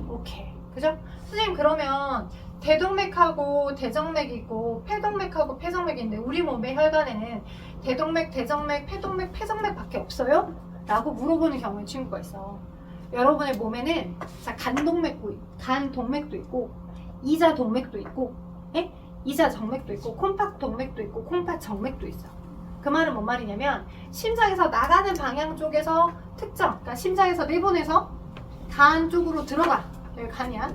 오케이. 그죠? 선생님, 그러면 대동맥하고 대정맥이 있고 폐동맥하고 폐정맥이 있는데 우리 몸의 혈관에는 대동맥, 대정맥, 폐동맥, 폐정맥밖에 없어요? 라고 물어보는 경우에 친구가 있어. 여러분의 몸에는 자, 간동맥도 있고 이자동맥도 있고 예? 이자정맥도 있고 콤팍동맥도 있고 콤파정맥도 있어. 그 말은 뭔 말이냐면 심장에서 나가는 방향 쪽에서 특정, 그러니까 심장에서 내보내서 간 쪽으로 들어가. 여기 간이야.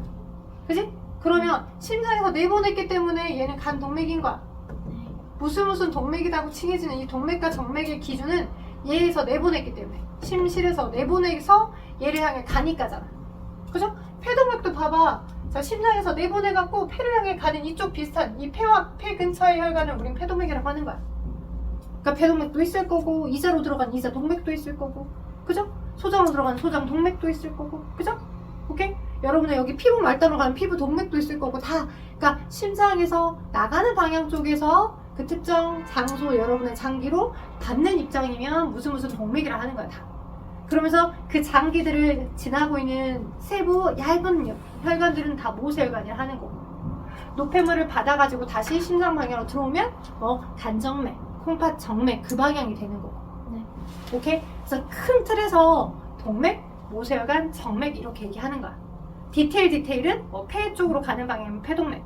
그지? 그러면 심장에서 내보냈기 때문에 얘는 간 동맥인 거야. 네. 무슨 동맥이라고 칭해지는 이 동맥과 정맥의 기준은 얘에서 내보냈기 때문에 심실에서 내보내서 얘를 향해 가니까잖아. 그죠? 폐동맥도 봐봐. 자, 심장에서 내보내갖고 폐를 향해 가는 이쪽 비슷한 이 폐와 폐 근처의 혈관을 우린 폐동맥이라고 하는 거야. 그러니까 폐동맥도 있을 거고 이자로 들어간 이자 동맥도 있을 거고, 그죠? 소장으로 들어간 소장 동맥도 있을 거고, 그죠? 오케이? 여러분의 여기 피부 말단으로 가는 피부 동맥도 있을 거고 다. 그러니까 심장에서 나가는 방향 쪽에서 그 특정 장소 여러분의 장기로 받는 입장이면 무슨 동맥이라 하는 거야 다. 그러면서 그 장기들을 지나고 있는 세부 얇은 혈관들은 다 모세혈관이라 하는 거고, 노폐물을 받아가지고 다시 심장 방향으로 들어오면 간정맥, 콩팥 정맥 그 방향이 되는 거고. 네. 오케이? 그래서 큰 틀에서 동맥, 모세혈관, 정맥 이렇게 얘기하는 거야. 디테일은 폐 쪽으로 가는 방향이면 폐동맥,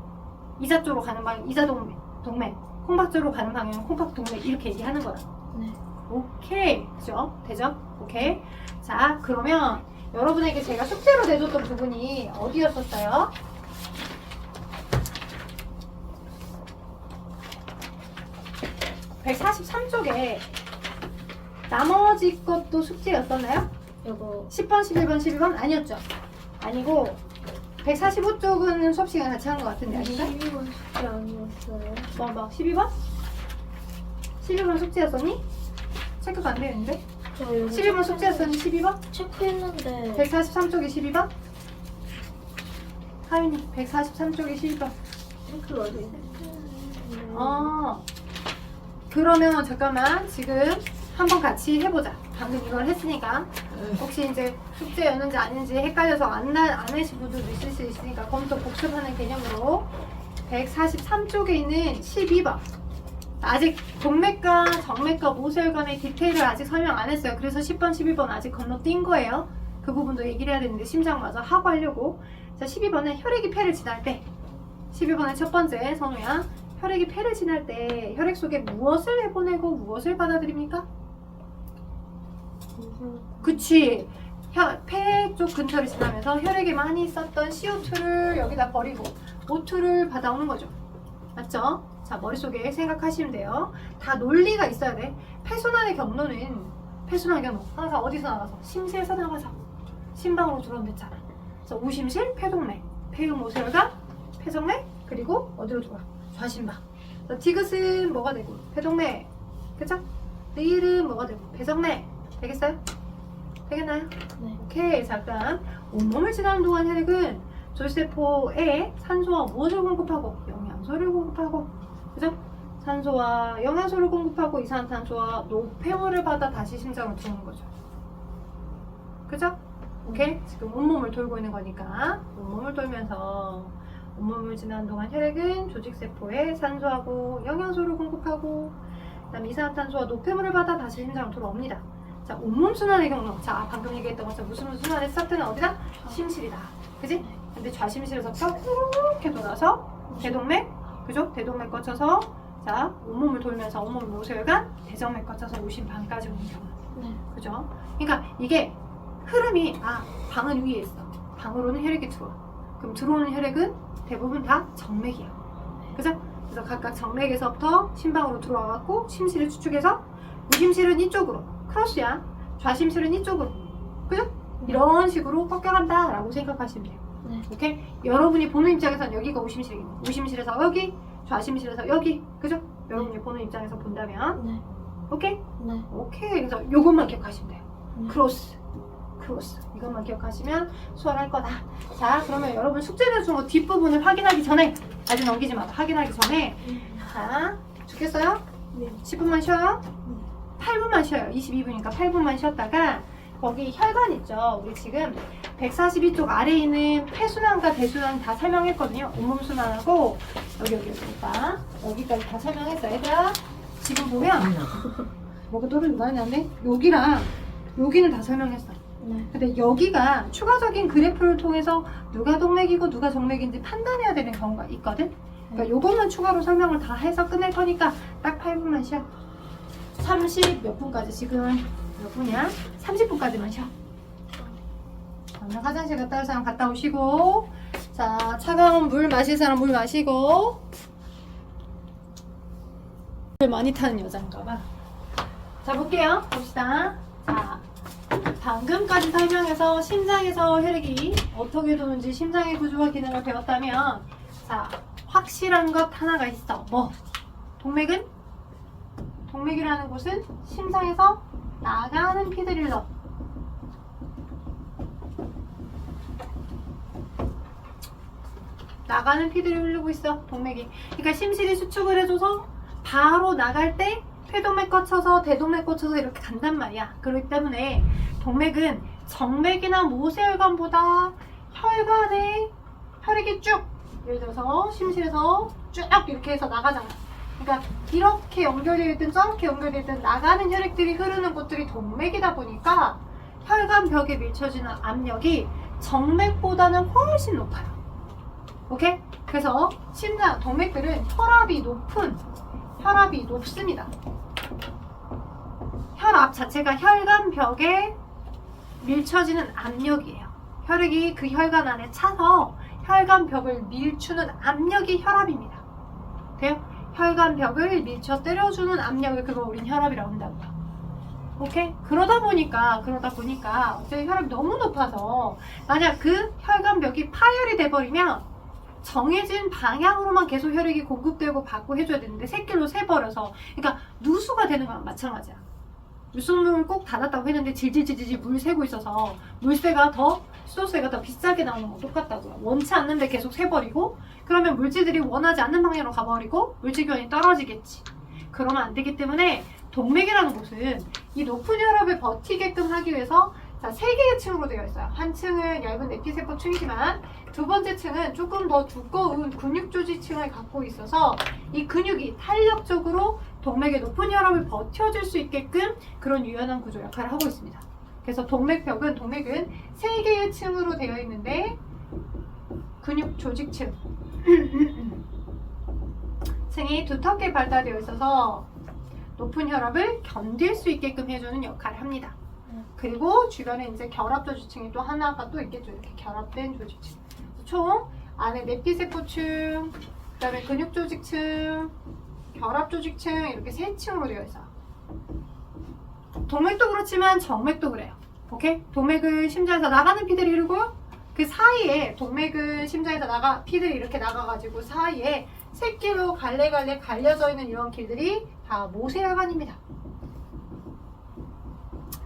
이자 쪽으로 가는 방향 이자 동맥, 콩팥 쪽으로 가는 방향은 콩팥 동맥 이렇게 얘기하는 거야. 네. 오케이. 그죠? 되죠? 오케이. 자, 그러면 여러분에게 제가 숙제로 내줬던 부분이 어디였었어요? (143쪽에) 나머지 것도 숙제였었나요? 요거 10번, 11번, 12번? 아니었죠? 아니고 145쪽은 수업 시간 같이 한 것 같은데 아닌가? 12번 숙제 아니었어요? 뭐 12번? 12번 숙제였었니? 체크가 안 되는데? 저 요거 12번 숙제였었니? 12번? 체크했는데 143쪽이 12번? 하윤이 143쪽이 12번. 체크가 안 돼. 그러면 잠깐만 지금 한번 같이 해보자. 방금 이걸 했으니까 혹시 이제 숙제였는지 아닌지 헷갈려서 안 하신 분들도 있을 수 있으니까 그럼 또 복습하는 개념으로 143쪽에 있는 12번 아직 동맥과 정맥과 모세혈관의 디테일을 아직 설명 안 했어요. 그래서 10번, 11번 아직 건너뛴 거예요. 그 부분도 얘기를 해야 되는데 심장 마저 하고 하려고. 자, 12번은 혈액이 폐를 지날 때, 12번의 첫 번째 선우야, 혈액이 폐를 지날 때 혈액 속에 무엇을 내보내고 무엇을 받아들입니까? 그치. 폐 쪽 근처를 지나면서 혈액에 많이 있었던 CO2를 여기다 버리고 O2를 받아오는 거죠. 맞죠? 자, 머릿속에 생각하시면 돼요. 다 논리가 있어야 돼. 폐순환의 경로는 항상 어디서 나가서? 심실에서 나가서 심방으로 들어온댔잖아. 그래서 우심실, 폐동맥, 폐흉 모세혈관, 폐정맥, 그리고 어디로 들어와? 좌심방. 디귿은 뭐가 되고? 폐동맥. 그쵸? 리을은 뭐가 되고? 폐정맥. 되겠어요? 되겠나요? 네. 오케이. 잠깐. 온몸을 지나는 동안 혈액은 조직세포에 산소와 무엇을 공급하고? 영양소를 공급하고. 그죠? 산소와 영양소를 공급하고 이산탄소와 노폐물을 받아 다시 심장으로 들어오는 거죠. 그죠? 오케이? 지금 온몸을 돌고 있는 거니까 온몸을 돌면서 온몸을 지나는 동안 혈액은 조직세포에 산소하고 영양소를 공급하고 그다음에 이산탄소와 노폐물을 받아 다시 심장으로 돌아옵니다. 자, 온몸 순환의 경로. 자, 방금 얘기했던 것처럼 무슨 순환의 스타트는 어디다? 심실이다. 그지? 근데 좌심실에서부터 이렇게 돌아서 대동맥, 그죠? 대동맥 거쳐서 자, 온몸을 돌면서 온몸 모세혈관, 대정맥 거쳐서 오심방까지 오는 경우. 네. 그죠? 그러니까 이게 흐름이 방은 위에 있어. 방으로는 혈액이 들어와. 그럼 들어오는 혈액은 대부분 다 정맥이야. 그죠? 그래서 각각 정맥에서부터 심방으로 들어와갖고 심실을 추측해서 우심실은 이쪽으로 크로스야. 좌심실은 이쪽으로. 그죠? 이런 식으로 꺾여간다 라고 생각하시면 돼요. 네. 오케이? 여러분이 보는 입장에서는 여기가 우심실이겠네. 우심실에서 여기, 좌심실에서 여기. 그죠? 여러분이 보는 입장에서 본다면. 네. 오케이? 네. 오케이. 그래서 요것만 기억하시면 돼요. 네. 크로스. 이것만 기억하시면 수월할 거다. 자, 그러면 여러분 숙제 내준 거 뒷부분을 확인하기 전에 아직 넘기지 마. 확인하기 전에 자, 죽겠어요? 네. 10분만 쉬어요? 8분만 쉬어요. 22분이니까 8분만 쉬었다가 거기 혈관 있죠. 우리 지금 142쪽 아래에 있는 폐순환과 대순환 다 설명했거든요. 온몸 순환하고 여기니까 여기까지 다 설명했어요. 얘들아 지금 보면 뭐가 또를 많이 나는데 여기는 다 설명했어. 네. 근데 여기가 추가적인 그래프를 통해서 누가 동맥이고 누가 정맥인지 판단해야 되는 경우가 있거든. 그러니까 요것만 추가로 설명을 다 해서 끝낼 거니까 딱 8분만 쉬어. 30 몇 분까지 지금 몇 분이야? 30분까지만 쉬어. 그러면 화장실 갔다 올 사람 갔다 오시고 자, 차가운 물 마실 사람 물 마시고. 물 많이 타는 여잔가 봐. 자, 볼게요. 봅시다. 자, 방금까지 설명해서 심장에서 혈액이 어떻게 도는지 심장의 구조와 기능을 배웠다면, 자, 확실한 것 하나가 있어. 뭐? 동맥은? 동맥이라는 곳은 심장에서 나가는 피들을 넣어. 나가는 피들이 흐르고 있어. 동맥이. 그러니까 심실이 수축을 해줘서 바로 나갈 때 폐동맥 거쳐서 대동맥 거쳐서 이렇게 간단 말이야. 그렇기 때문에 동맥은 정맥이나 모세혈관보다 혈관에 혈액이 쭉, 예를 들어서 심실에서 쭉 이렇게 해서 나가잖아. 그러니까 이렇게 연결되어 있든 저렇게 연결되어 있든 나가는 혈액들이 흐르는 곳들이 동맥이다 보니까 혈관 벽에 밀쳐지는 압력이 정맥보다는 훨씬 높아요. 오케이? 그래서 심장, 동맥들은 혈압이 높습니다. 혈압 자체가 혈관 벽에 밀쳐지는 압력이에요. 혈액이 그 혈관 안에 차서 혈관 벽을 밀추는 압력이 혈압입니다. 돼요? 혈관 벽을 밀쳐 때려주는 압력을 그걸 우린 혈압이라고 한다고요. 오케이? 그러다 보니까 어째 혈압이 너무 높아서 만약 그 혈관 벽이 파열이 돼버리면 정해진 방향으로만 계속 혈액이 공급되고 받고 해줘야 되는데 새길로 새버려서, 그러니까 누수가 되는 거랑 마찬가지야. 유수문을 꼭 닫았다고 했는데 질질질질 물 새고 있어서 물세가 더, 수도세가 더 비싸게 나오는 거 똑같다고요. 원치 않는데 계속 새버리고, 그러면 물질들이 원하지 않는 방향으로 가버리고 물질 기원이 떨어지겠지. 그러면 안 되기 때문에 동맥이라는 곳은 이 높은 혈압을 버티게끔 하기 위해서, 자, 3개의 층으로 되어 있어요. 한 층은 얇은 내피세포층이지만 두 번째 층은 조금 더 두꺼운 근육조직층을 갖고 있어서 이 근육이 탄력적으로 동맥의 높은 혈압을 버텨줄 수 있게끔 그런 유연한 구조 역할을 하고 있습니다. 그래서 동맥은 3개의 층으로 되어 있는데, 근육조직층 층이 두텁게 발달되어 있어서 높은 혈압을 견딜 수 있게끔 해주는 역할을 합니다. 그리고 주변에 이제 결합조직층이 또 하나가 또 있겠죠. 이렇게 결합된 조직층. 총 안에 내피세포층, 그 다음에 근육조직층, 결합조직층 이렇게 3층으로 되어 있어요. 동맥도 그렇지만 정맥도 그래요. 오케이? 동맥은 심장에서 나가는 피들이 흐르고요. 그 사이에 동맥은 심장에서 피들이 이렇게 나가가지고 사이에 새끼로 갈래갈래 갈려져 있는 이런 길들이 다 모세혈관입니다.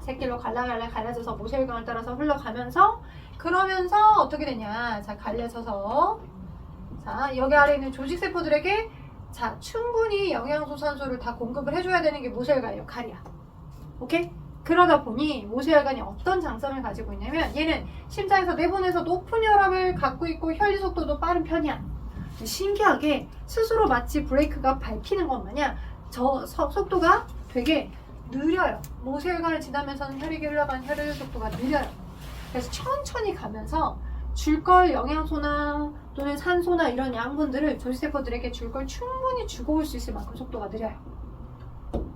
새끼로 갈라갈라 갈라져서 모세혈관을 따라서 흘러가면서, 그러면서 어떻게 되냐. 자, 갈려져서, 자, 여기 아래 있는 조직세포들에게 자, 충분히 영양소, 산소를 다 공급을 해줘야 되는 게 모세혈관의 역할이야. 오케이? 그러다 보니 모세혈관이 어떤 장점을 가지고 있냐면, 얘는 심장에서 내분에서 높은 혈압을 갖고 있고 혈류 속도도 빠른 편이야. 신기하게 스스로 마치 브레이크가 밟히는 것 마냥 저 속도가 되게 느려요. 모세혈관을 지나면서는 혈액이 흘러가는 혈류 속도가 느려요. 그래서 천천히 가면서 줄 걸 영양소나 또는 산소나 이런 양분들을 조직세포들에게 줄 걸 충분히 주고 올 수 있을 만큼 속도가 느려요.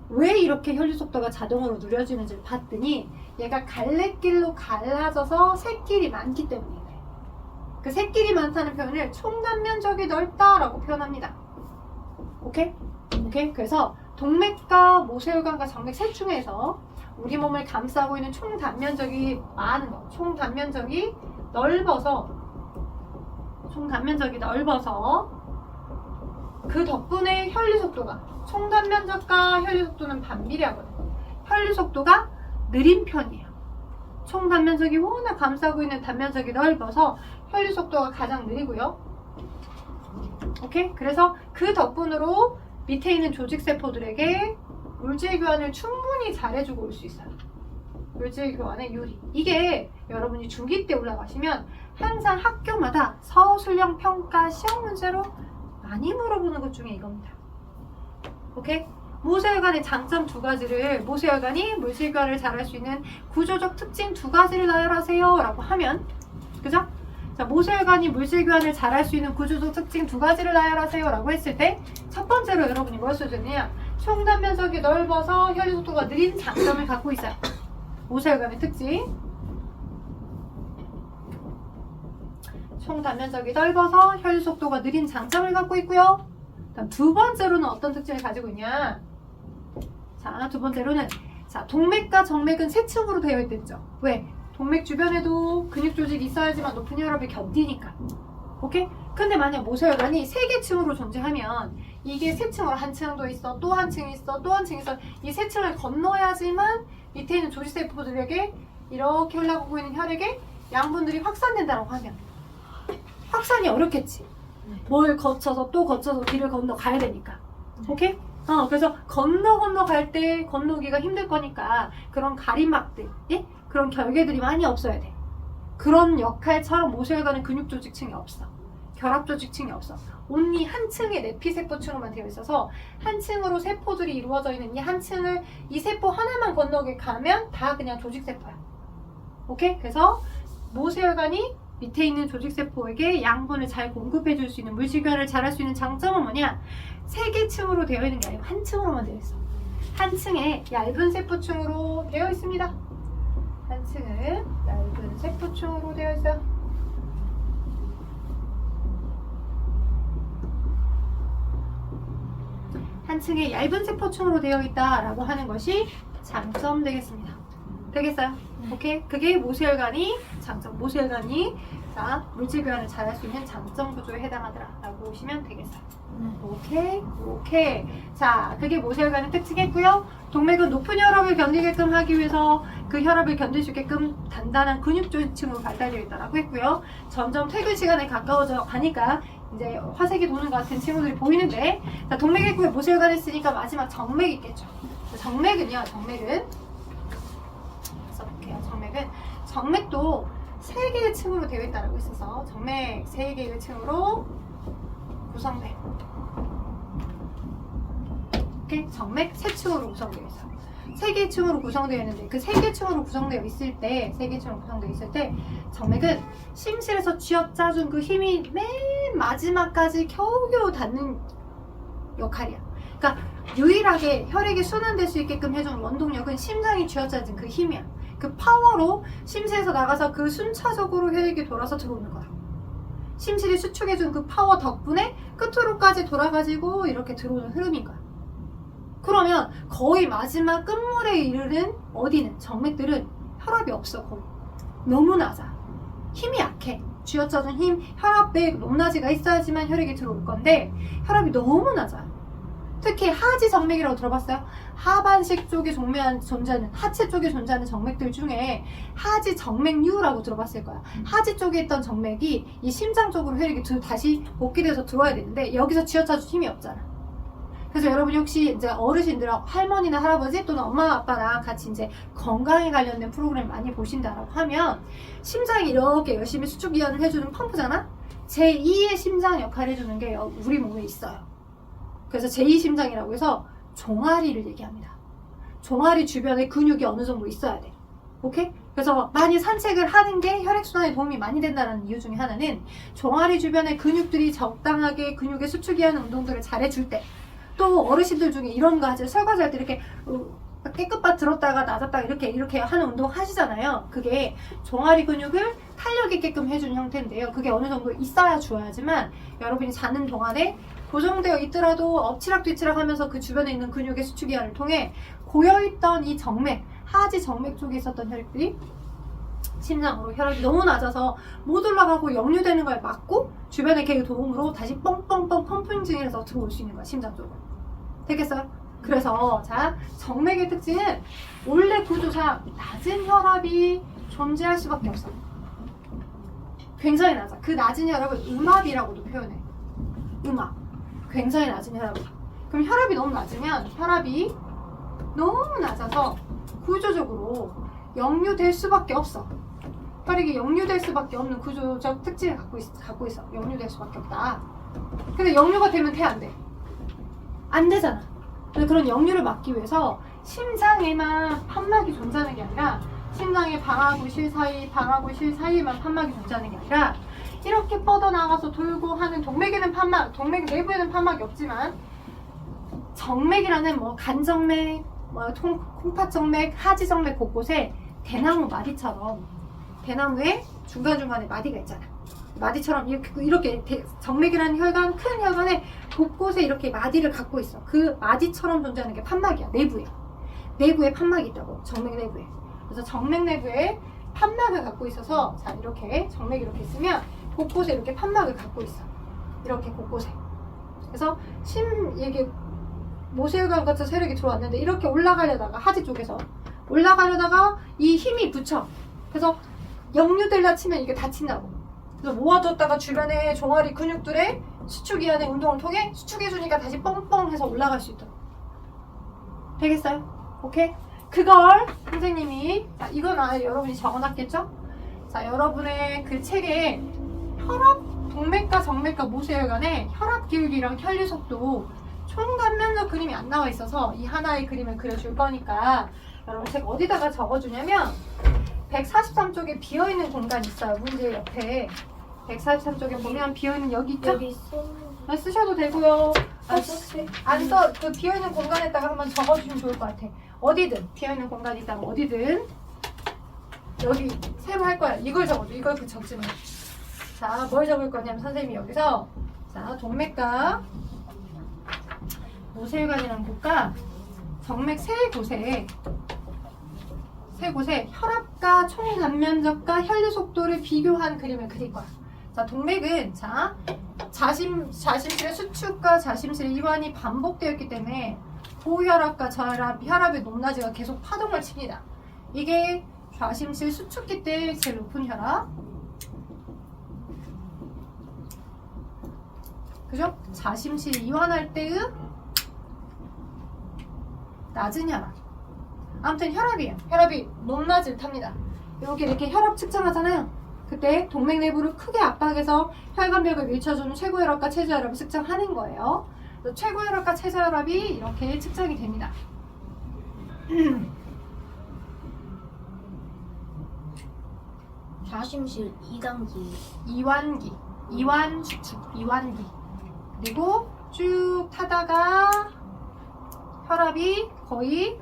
왜 이렇게 혈류 속도가 자동으로 느려지는지를 봤더니 얘가 갈래길로 갈라져서 새길이 많기 때문이에요. 그 새길이 많다는 표현을 총단면적이 넓다라고 표현합니다. 오케이? 오케이? 그래서 동맥과 모세혈관과 정맥 셋 중에서 우리 몸을 감싸고 있는 총 단면적이 많은 거, 총 단면적이 넓어서 그 덕분에 혈류 속도가, 총 단면적과 혈류 속도는 반비례하거든요. 혈류 속도가 느린 편이에요. 총 단면적이 워낙 감싸고 있는 단면적이 넓어서 혈류 속도가 가장 느리고요. 오케이? 그래서 그 덕분으로 밑에 있는 조직세포들에게 물질 교환을 충분히 잘해주고 올 수 있어요. 물질 교환의 유리. 이게 여러분이 중2 때 올라가시면 항상 학교마다 서술형 평가 시험 문제로 많이 물어보는 것 중에 이겁니다. 오케이? 모세혈관의 장점 2가지를, 모세혈관이 물질 교환을 잘할 수 있는 구조적 특징 2가지를 나열하세요 라고 하면, 그죠? 자, 모세혈관이 물질 교환을 잘할 수 있는 구조적 특징 2가지를 나열하세요 라고 했을 때 첫 번째로 여러분이 뭘 써주느냐, 총 단면적이 넓어서 혈류 속도가 느린 장점을 갖고 있어요. 모세혈관의 특징. 총 단면적이 넓어서 혈류 속도가 느린 장점을 갖고 있고요. 다음 두 번째로는 어떤 특징을 가지고 있냐? 자, 두 번째로는 자, 동맥과 정맥은 세층으로 되어 있댔죠. 왜? 동맥 주변에도 근육 조직이 있어야지만 높은 혈압을 견디니까. 오케이? 근데 만약 모세혈관이 세 개 층으로 존재하면 이게 세 층으로 한 층도 있어, 또 한 층 있어, 또 한 층 있어. 이 세 층을 건너야지만 밑에 있는 조직세포들에게 이렇게 흘러가고 있는 혈액에 양분들이 확산된다고 하면 확산이 어렵겠지. 뭘 거쳐서 또 거쳐서 길을 건너 가야 되니까. 오케이? 그래서 건너갈 때 건너기가 힘들 거니까 그런 가림막들, 예? 그런 결계들이 많이 없어야 돼. 그런 역할처럼 모세혈관은 근육 조직층이 없어. 결합 조직층이 없어. 온리 한 층의 내피세포층으로만 되어 있어서 한 층으로 세포들이 이루어져 있는 이 한 층을 이 세포 하나만 건너게 가면 다 그냥 조직세포야. 오케이? 그래서 모세혈관이 밑에 있는 조직세포에게 양분을 잘 공급해 줄 수 있는 물질교환을 잘 할 수 있는 장점은 뭐냐? 세 개 층으로 되어 있는 게 아니고 한 층으로만 되어 있어. 한 층에 얇은 세포층으로 되어 있습니다. 한 층은 얇은 세포층으로 되어 있어요. 한 층에 얇은 세포층으로 되어 있다라고 하는 것이 장점 되겠습니다. 되겠어요? 오케이? 그게 모세혈관이 장점, 모세혈관이 자, 물질교환을 잘 할 수 있는 장점 구조에 해당하더라라고 보시면 되겠어요. 오케이? 오케이. 자, 그게 모세혈관의 특징이고요. 동맥은 높은 혈압을 견디게끔 하기 위해서 그 혈압을 견딜 수 있게끔 단단한 근육조직층으로 발달되어 있다라고 했고요. 점점 퇴근 시간에 가까워져 가니까 이제 화색이 도는 것 같은 친구들이 보이는데, 자, 동맥이 있고요. 모세혈관을 쓰니까 마지막 정맥이 있겠죠. 정맥은요, 정맥은 써볼게요. 정맥도 세 개의 층으로 되어 있다고 있어서 정맥 세 개의 층으로 구성돼. 오케이? 정맥 세 층으로 구성되어 있어. 세 개 층으로 구성되어 있는데 그 세 개 층으로 구성되어 있을 때, 세 개 층으로 구성되어 있을 때 정맥은 심실에서 쥐어짜준 그 힘이 맨 마지막까지 겨우겨우 닿는 역할이야. 그러니까 유일하게 혈액이 순환될 수 있게끔 해주는 원동력은 심장이 쥐어짜진 그 힘이야. 그 파워로 심실에서 나가서 그 순차적으로 혈액이 돌아서 들어오는 거야. 심실이 수축해준 그 파워 덕분에 끝으로까지 돌아가지고 이렇게 들어오는 흐름인 거야. 그러면 거의 마지막 끝물에 이르는 어디는 정맥들은 혈압이 없어. 거의 너무 낮아. 힘이 약해. 쥐어짜준 힘, 혈압에 높낮이가 있어야지만 혈액이 들어올 건데 혈압이 너무 낮아요. 특히 하지 정맥이라고 들어봤어요? 하반식 쪽에 존재하는, 하체 쪽에 존재하는 정맥들 중에 하지 정맥류라고 들어봤을 거야. 하지 쪽에 있던 정맥이 이 심장 쪽으로 혈액이 다시 복귀돼서 들어와야 되는데 여기서 쥐어짜줄 힘이 없잖아. 그래서 여러분이 혹시 이제 어르신들, 할머니나 할아버지 또는 엄마 아빠랑 같이 이제 건강에 관련된 프로그램 많이 보신다라고 하면 심장이 이렇게 열심히 수축기환을 해주는 펌프잖아? 제2의 심장 역할을 해주는 게 우리 몸에 있어요. 그래서 제2심장이라고 해서 종아리를 얘기합니다. 종아리 주변에 근육이 어느 정도 있어야 돼. 오케이? 그래서 많이 산책을 하는 게 혈액순환에 도움이 많이 된다는 이유 중에 하나는 종아리 주변의 근육들이 적당하게 근육의 수축이하는 운동들을 잘 해줄 때, 또 어르신들 중에 이런 거 하죠. 설거지할 때 이렇게 깨끗밭 들었다가 낮았다가 이렇게 하는 운동 하시잖아요. 그게 종아리 근육을 탄력 있게끔 해주는 형태인데요. 그게 어느 정도 있어야 주어야지만 여러분이 자는 동안에 고정되어 있더라도 엎치락 뒤치락 하면서 그 주변에 있는 근육의 수축기환을 통해 고여있던 이 정맥, 하지 정맥 쪽에 있었던 혈액들이 심장으로 혈압이 너무 낮아서 못 올라가고 역류되는 걸 막고 주변의 계의 도움으로 다시 뻥뻥뻥 펌핑증에서 들어올 수 있는 거야, 심장 쪽으로. 되겠어요? 그래서 자, 정맥의 특징은 원래 구조상 낮은 혈압이 존재할 수밖에 없어. 굉장히 낮아. 그 낮은 혈압을 음압이라고도 표현해. 음압. 굉장히 낮은 혈압. 그럼 혈압이 너무 낮으면 혈압이 너무 낮아서 구조적으로 역류될 수밖에 없어. 혈액이 역류될 수밖에 없는 구조적 특징을 갖고 있어. 역류될 수밖에 없다. 근데 역류가 되면 돼, 안 돼? 안 되잖아. 그래서 그런 역류를 막기 위해서 심장에만 판막이 존재하는 게 아니라 심장의 방하고 실 사이에만 판막이 존재하는 게 아니라 이렇게 뻗어나가서 돌고 하는 동맥에는 판막, 동맥 내부에는 판막이 없지만 정맥이라는 뭐 간정맥, 뭐 콩팥정맥, 하지정맥 곳곳에 대나무 마디처럼 대나무에 중간중간에 마디가 있잖아. 마디처럼 이렇게 정맥이라는 혈관, 큰 혈관에 곳곳에 이렇게 마디를 갖고 있어. 그 마디처럼 존재하는 게 판막이야. 내부에 판막이 있다고. 정맥 내부에. 그래서 정맥 내부에 판막을 갖고 있어서, 자, 이렇게 정맥이 이렇게 있으면 곳곳에 이렇게 판막을 갖고 있어. 이렇게 곳곳에. 그래서 이게 모세혈관 같은 세력이 들어왔는데 이렇게 올라가려다가 하지 쪽에서 올라가려다가 이 힘이 붙여. 그래서 역류될라 치면 이게 다친다고. 그래서 모아뒀다가 주변에 종아리 근육들의 수축이하는 운동을 통해 수축해주니까 다시 뻥뻥해서 올라갈 수 있도록. 되겠어요? 오케이? 그걸 선생님이, 자, 이건 여러분이 적어놨겠죠? 자, 여러분의 그 책에 동맥과 정맥과 모세혈관의 혈압 기울기랑 혈류 속도 총 단면적 그림이 안 나와 있어서 이 하나의 그림을 그려줄 거니까 여러분 책 어디다가 적어주냐면 143쪽에 비어있는 공간이 있어요. 문제 옆에 143쪽에 보면 비어있는 여기 있죠? 여기 있어. 쓰셔도 되고요. 안 썼지? 그 비어있는 공간에다가 한번 적어주시면 좋을 것 같아. 어디든 비어있는 공간이 있다면 어디든 여기 새로 할 거야. 이걸 적어줘. 이걸 적지 마. 자, 뭘 적을 거냐면 선생님이 여기서, 자, 동맥과 모세혈관이라는 곳과 정맥 세 곳에 혈압과 총 단면적과 혈류 속도를 비교한 그림을 그릴 거야. 자, 동맥은, 자, 자심실의 수축과 자심실의 이완이 반복되어 있기 때문에 고혈압과 혈압의 높낮이가 계속 파동을 칩니다. 이게 좌심실 수축기 때 제일 높은 혈압, 그죠? 자심실 이완할 때의 낮은 혈압. 아무튼 혈압이에요. 혈압이 높낮이를 탑니다. 여기 이렇게 혈압 측정하잖아요. 그때 동맥 내부를 크게 압박해서 혈관벽을 밀쳐주는 최고혈압과 최저혈압을 측정하는 거예요. 그래서 최고혈압과 최저혈압이 이렇게 측정이 됩니다. 좌심실 2단기. 이완 수축, 이완기. 그리고 쭉 타다가 혈압이 거의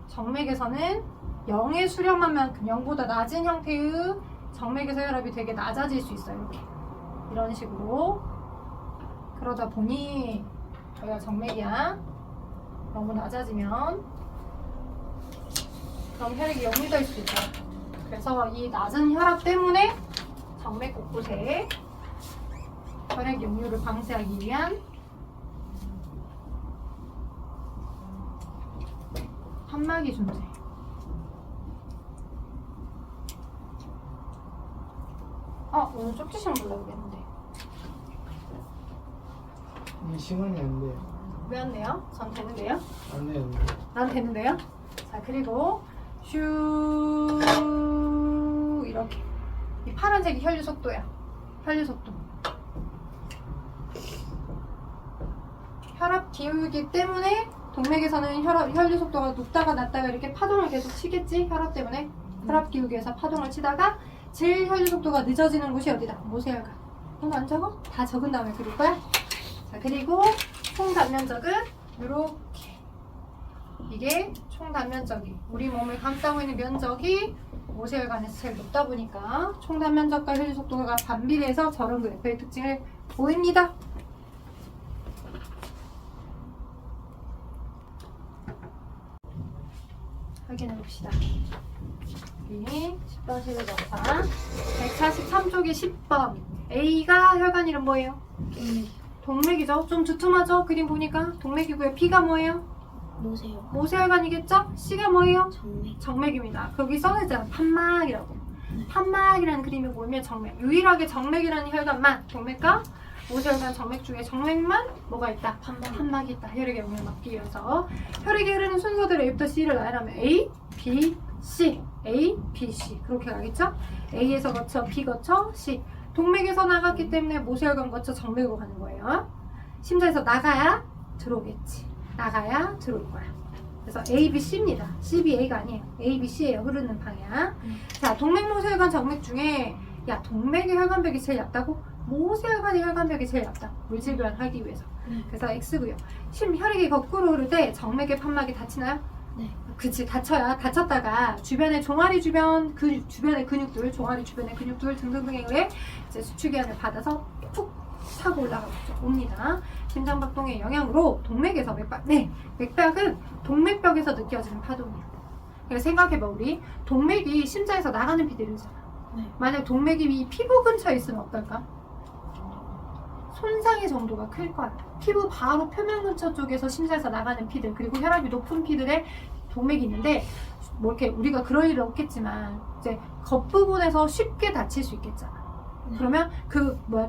정맥에서는 0의 수렴만큼 0보다 낮은 형태의 정맥에서 혈압이 되게 낮아질 수 있어요. 이렇게. 이런 식으로. 그러다 보니 저희가 정맥이야. 너무 낮아지면 그럼 혈액이 역류될 수 있어요. 그래서 이 낮은 혈압 때문에 정맥 곳곳에 혈액 역류를 방지하기 위한 판막이 존재. 오늘 쪽지 시험 보려고했는데 시간이 안 돼요. 왜 안 돼요? 전 되는데요? 안 돼요. 난 되는데요? 자, 그리고 슈 이렇게 이 파란색이 혈류 속도야. 혈류 속도. 혈압 기울기 때문에 동맥에서는 혈류 속도가 높다가 낮다가 이렇게 파동을 계속 치겠지? 혈압 때문에. 혈압 기울기에서 파동을 치다가 제일 혈류 속도가 늦어지는 곳이 어디다? 모세혈관. 이거 안 적어? 다 적은 다음에 그릴 거야? 자, 그리고 총 단면적은 이렇게. 이게 총 단면적이 우리 몸을 감싸고 있는 면적이 모세혈관에서 제일 높다 보니까 총 단면적과 혈류 속도가 반비례해서 저런 그래프의 특징을 보입니다. 확인해 봅시다. 여기 10번 실내정사 143쪽에 10번 A가 혈관 이름 뭐예요? 동맥이죠? 좀 두툼하죠? 그림 보니까 동맥이고요. B가 뭐예요? 모세요. 모세혈관이겠죠? C가 뭐예요? 정맥. 정맥입니다. 거기 써있잖아. 판막이라고. 판막이라는 그림을 보면 정맥. 유일하게 정맥이라는 혈관만 동맥과 모세혈관 정맥 중에 정맥만 뭐가 있다? 판막이 있다. 혈액의 영역을 막기 위해서 혈액이 흐르는 순서대로 A부터 C를 나열하면 A, B, C, A, B, C 그렇게 가겠죠? A에서 거쳐 B 거쳐 C. 동맥에서 나갔기 때문에 모세혈관 거쳐 정맥으로 가는 거예요. 심장에서 나가야 들어오겠지. 나가야 들어올 거야. 그래서 A, B, C입니다. C, B, A가 아니에요. A, B, C예요. 흐르는 방향. 자, 동맥, 모세혈관, 정맥 중에 야, 동맥의 혈관벽이 제일 얇다고? 모세혈관의 혈관벽이 제일 얇다. 물질 교환하기 위해서. 그래서 X고요. 혈액이 거꾸로 흐를 때 정맥의 판막이 닫히나요? 네. 그치, 다쳤다가 주변에 종아리 주변 주변의 근육들, 종아리 주변의 근육들 등등등에 의해 이제 수축기한을 받아서 푹 차고 옵니다. 심장박동의 영향으로 동맥에서 맥박은 동맥벽에서 느껴지는 파동이에요. 그래서 생각해봐, 우리 동맥이 심장에서 나가는 피들이잖아. 네. 만약 동맥이 이 피부 근처에 있으면 어떨까? 손상의 정도가 클 거야. 피부 바로 표면 근처 쪽에서 심장에서 나가는 피들, 그리고 혈압이 높은 피들의 동맥이 있는데 뭐 이렇게 우리가 그럴 일은 없겠지만 이제 겉부분에서 쉽게 다칠 수 있겠잖아. 네. 그러면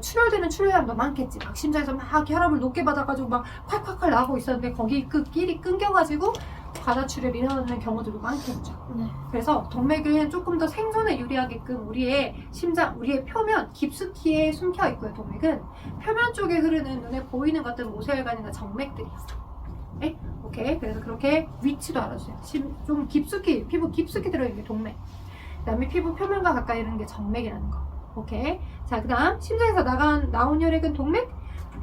출혈되는 출혈량도 많겠지. 막 심장에서 막 혈압을 높게 받아가지고 막 콸콸콸 나오고 있었는데 거기 그 끼리 끊겨가지고 과다출혈이 일어나는 경우들도 많겠죠. 네. 그래서 동맥은 조금 더 생존에 유리하게끔 우리의 표면 깊숙이에 숨겨 있고요. 동맥은 표면 쪽에 흐르는 눈에 보이는 것들 모세혈관이나 정맥들이 있어. 네? 오케이. 그래서 그렇게 위치도 알아주세요. 좀 깊숙이, 피부 깊숙이 들어있는 게 동맥. 그 다음에 피부 표면과 가까이 있는 게 정맥이라는 거. 오케이. 자, 그 다음 심장에서 나온 혈액은 동맥,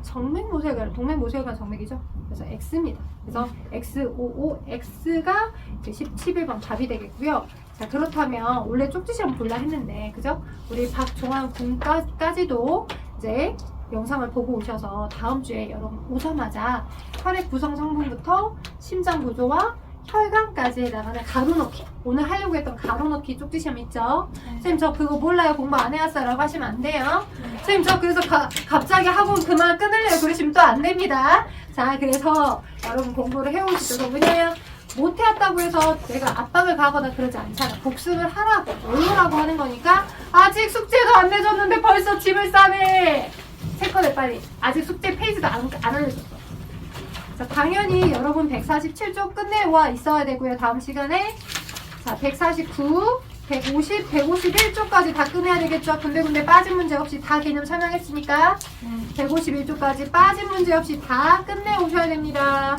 정맥 모세혈관, 동맥 모세혈관 정맥이죠. 그래서 X입니다. 그래서 XOO, X가 11번 답이 되겠고요. 자, 그렇다면 원래 쪽지 시험 볼라 했는데, 그죠? 우리 박종환 군까지도 이제 영상을 보고 오셔서 다음 주에 여러분 오자마자 혈액 구성 성분부터 심장 구조와 혈관까지 나가는 가로넣기, 오늘 하려고 했던 가로넣기 쪽지 시험 있죠? 선생님 저 그거 몰라요, 공부 안 해왔어요 라고 하시면 안 돼요. 선생님 저 그래서 갑자기 학원 그만 끊으려고 그러시면 또 안 됩니다. 자, 그래서 여러분 공부를 해오시죠. 왜냐면 못 해왔다고 해서 내가 압박을 가거나 그러지 않잖아. 복습을 하라고, 외우라고 하는 거니까. 아직 숙제도 안 내줬는데 벌써 짐을 싸네. 체크해 빨리. 아직 숙제 페이지도 안 알려줬어. 자, 당연히 여러분 147쪽 끝내와 있어야 되고요. 다음 시간에 자 149, 150, 151쪽까지 다 끝내야 되겠죠. 군데 빠진 문제 없이 다 개념 설명했으니까 151쪽까지 빠진 문제 없이 다 끝내 오셔야 됩니다.